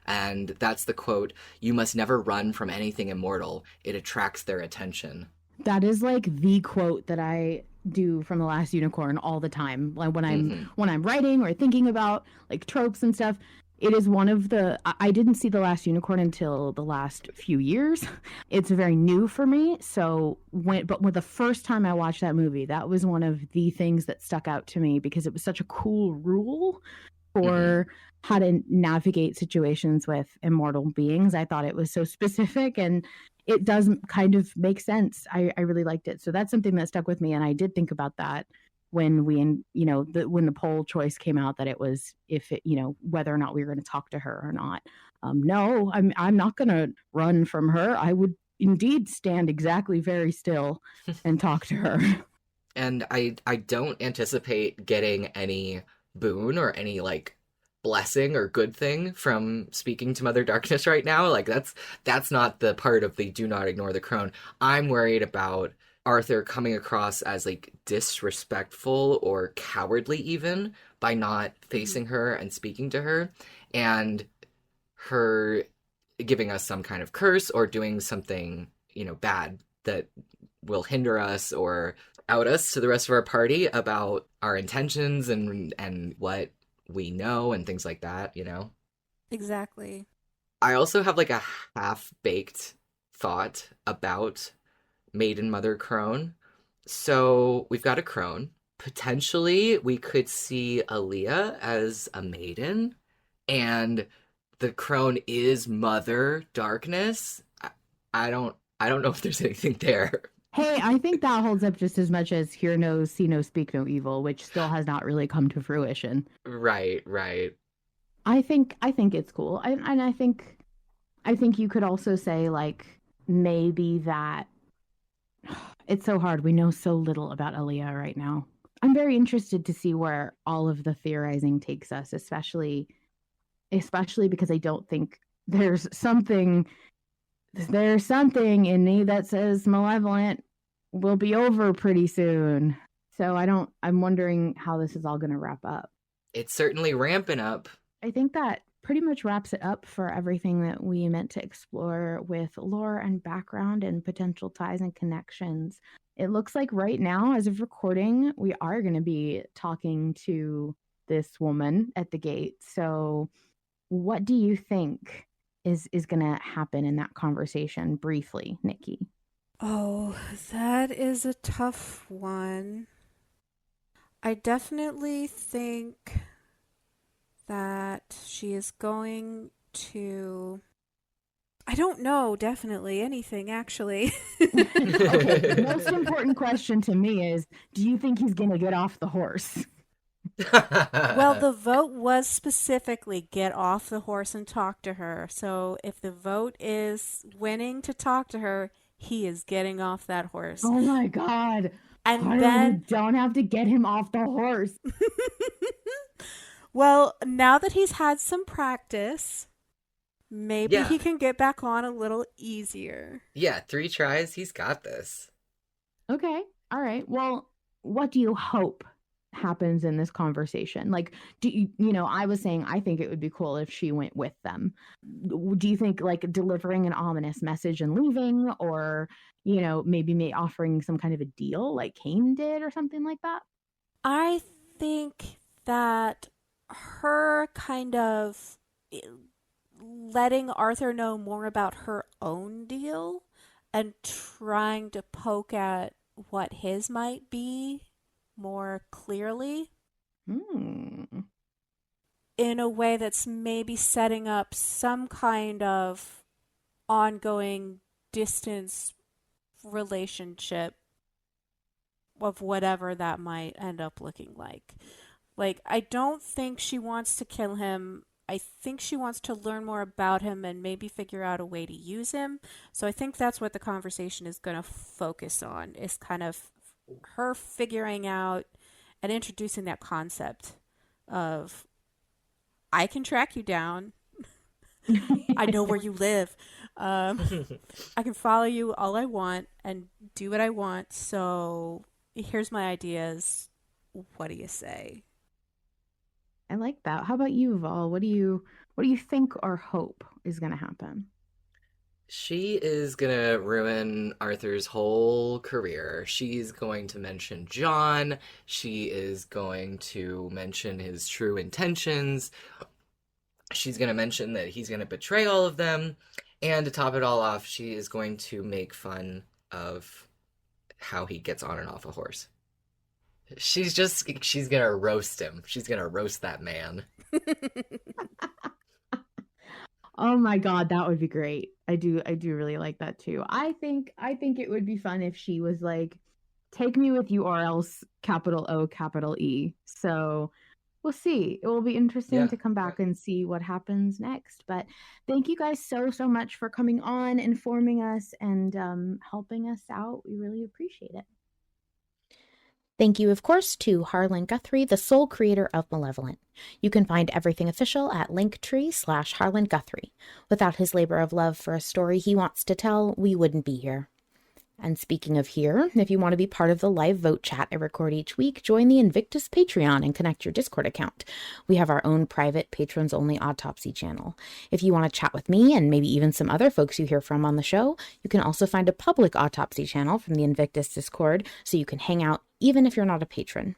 And that's the quote, "You must never run from anything immortal. It attracts their attention." That is like the quote that I do from The Last Unicorn all the time. Like when I'm Hmm. when I'm writing or thinking about like tropes and stuff. It is one of the. I didn't see The Last Unicorn until the last few years. It's very new for me. So when the first time I watched that movie, that was one of the things that stuck out to me because it was such a cool rule for how to navigate situations with immortal beings. I thought it was so specific, and it does kind of make sense. I really liked it. So that's something that stuck with me. And I did think about that when when the poll choice came out, that it was if it, whether or not we were going to talk to her or not. No, I'm not going to run from her. I would indeed stand exactly very still and talk to her. And I don't anticipate getting any boon or any like blessing or good thing from speaking to Mother Darkness right now. Like that's not the part of the do not ignore the crone. I'm worried about Arthur coming across as like disrespectful or cowardly even by not facing her and speaking to her, and her giving us some kind of curse or doing something, bad that will hinder us or out us to the rest of our party about our intentions and what we know and things like that, Exactly. I also have like a half-baked thought about Maiden Mother Crone. So we've got a crone. Potentially we could see Aaliyah as a maiden, and the crone is Mother Darkness. I don't know if there's anything there. Hey, I think that holds up just as much as hear no, see no, speak no evil, which still has not really come to fruition. Right. I think it's cool. And I think you could also say like maybe that it's so hard. We know so little about Aaliyah right now. I'm very interested to see where all of the theorizing takes us, especially because I don't think there's something in me that says Malevolent will be over pretty soon. So I'm wondering how this is all going to wrap up. It's certainly ramping up. I think that pretty much wraps it up for everything that we meant to explore with lore and background and potential ties and connections. It looks like right now, as of recording, we are going to be talking to this woman at the gate. So what do you think is going to happen in that conversation briefly, Nikki? Oh, that is a tough one. I definitely think that she is going to... I don't know, definitely anything, actually. Okay, most important question to me is, do you think he's going to get off the horse? Well, the vote was specifically get off the horse and talk to her. So if the vote is winning to talk to her, he is getting off that horse. Oh my God. And then we don't have to get him off the horse. Well, now that he's had some practice, maybe he can get back on a little easier. Yeah, 3 tries, he's got this. Okay. All right. Well, what do you hope happens in this conversation? Like, do I was saying I think it would be cool if she went with them. Do you think like delivering an ominous message and leaving, or maybe offering some kind of a deal like Cain did or something like that? I think that her kind of letting Arthur know more about her own deal and trying to poke at what his might be more clearly in a way that's maybe setting up some kind of ongoing distance relationship of whatever that might end up looking like. Like, I don't think she wants to kill him. I think she wants to learn more about him and maybe figure out a way to use him. So I think that's what the conversation is going to focus on, is kind of her figuring out and introducing that concept of, I can track you down. I know where you live. I can follow you all I want and do what I want. So here's my ideas. What do you say? I like that. How about you, Val? What do you think or hope is going to happen? She is gonna ruin Arthur's whole career. She's going to mention John. She is going to mention his true intentions. She's going to mention that he's going to betray all of them. And to top it all off, she is going to make fun of how he gets on and off a horse. She's going to roast him. She's going to roast that man. Oh my God, that would be great. I do really like that too. I think it would be fun if she was like, take me with you or else capital O, capital E. So we'll see. It will be interesting to come back and see what happens next. But thank you guys so much for coming on, informing us, and helping us out. We really appreciate it. Thank you, of course, to Harlan Guthrie, the sole creator of Malevolent. You can find everything official at linktree/Harlan Guthrie. Without his labor of love for a story he wants to tell, we wouldn't be here. And speaking of here, if you want to be part of the live vote chat I record each week, join the Invictus Patreon and connect your Discord account. We have our own private patrons-only autopsy channel. If you want to chat with me and maybe even some other folks you hear from on the show, you can also find a public autopsy channel from the Invictus Discord so you can hang out even if you're not a patron.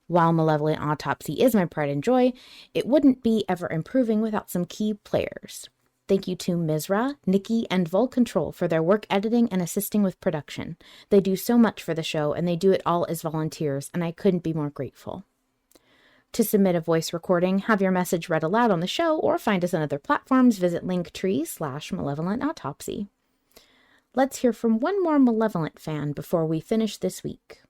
While Malevolent Autopsy is my pride and joy, it wouldn't be ever improving without some key players. Thank you to Mizra, Nikki, and Vol Control for their work editing and assisting with production. They do so much for the show, and they do it all as volunteers, and I couldn't be more grateful. To submit a voice recording, have your message read aloud on the show, or find us on other platforms, visit linktree/Malevolent Autopsy. Let's hear from one more Malevolent fan before we finish this week.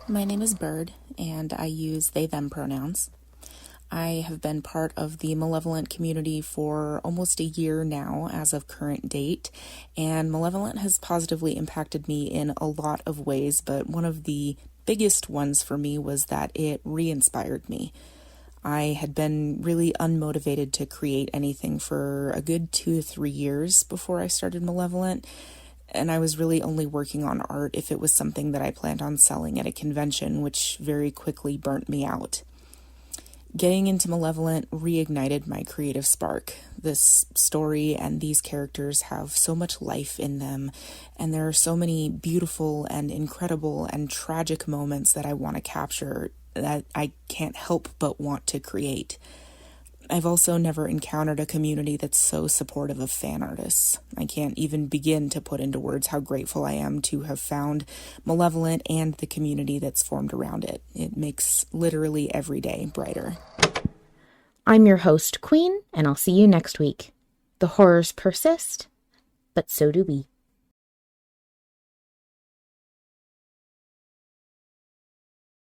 My name is Bird, and I use they/them pronouns. I have been part of the Malevolent community for almost a year now as of current date, and Malevolent has positively impacted me in a lot of ways, but one of the biggest ones for me was that it re-inspired me. I had been really unmotivated to create anything for a good 2 to 3 years before I started Malevolent, and I was really only working on art if it was something that I planned on selling at a convention, which very quickly burnt me out. Getting into Malevolent reignited my creative spark. This story and these characters have so much life in them, and there are so many beautiful and incredible and tragic moments that I want to capture that I can't help but want to create. I've also never encountered a community that's so supportive of fan artists. I can't even begin to put into words how grateful I am to have found Malevolent and the community that's formed around it. It makes literally every day brighter. I'm your host, Queen, and I'll see you next week. The horrors persist, but so do we.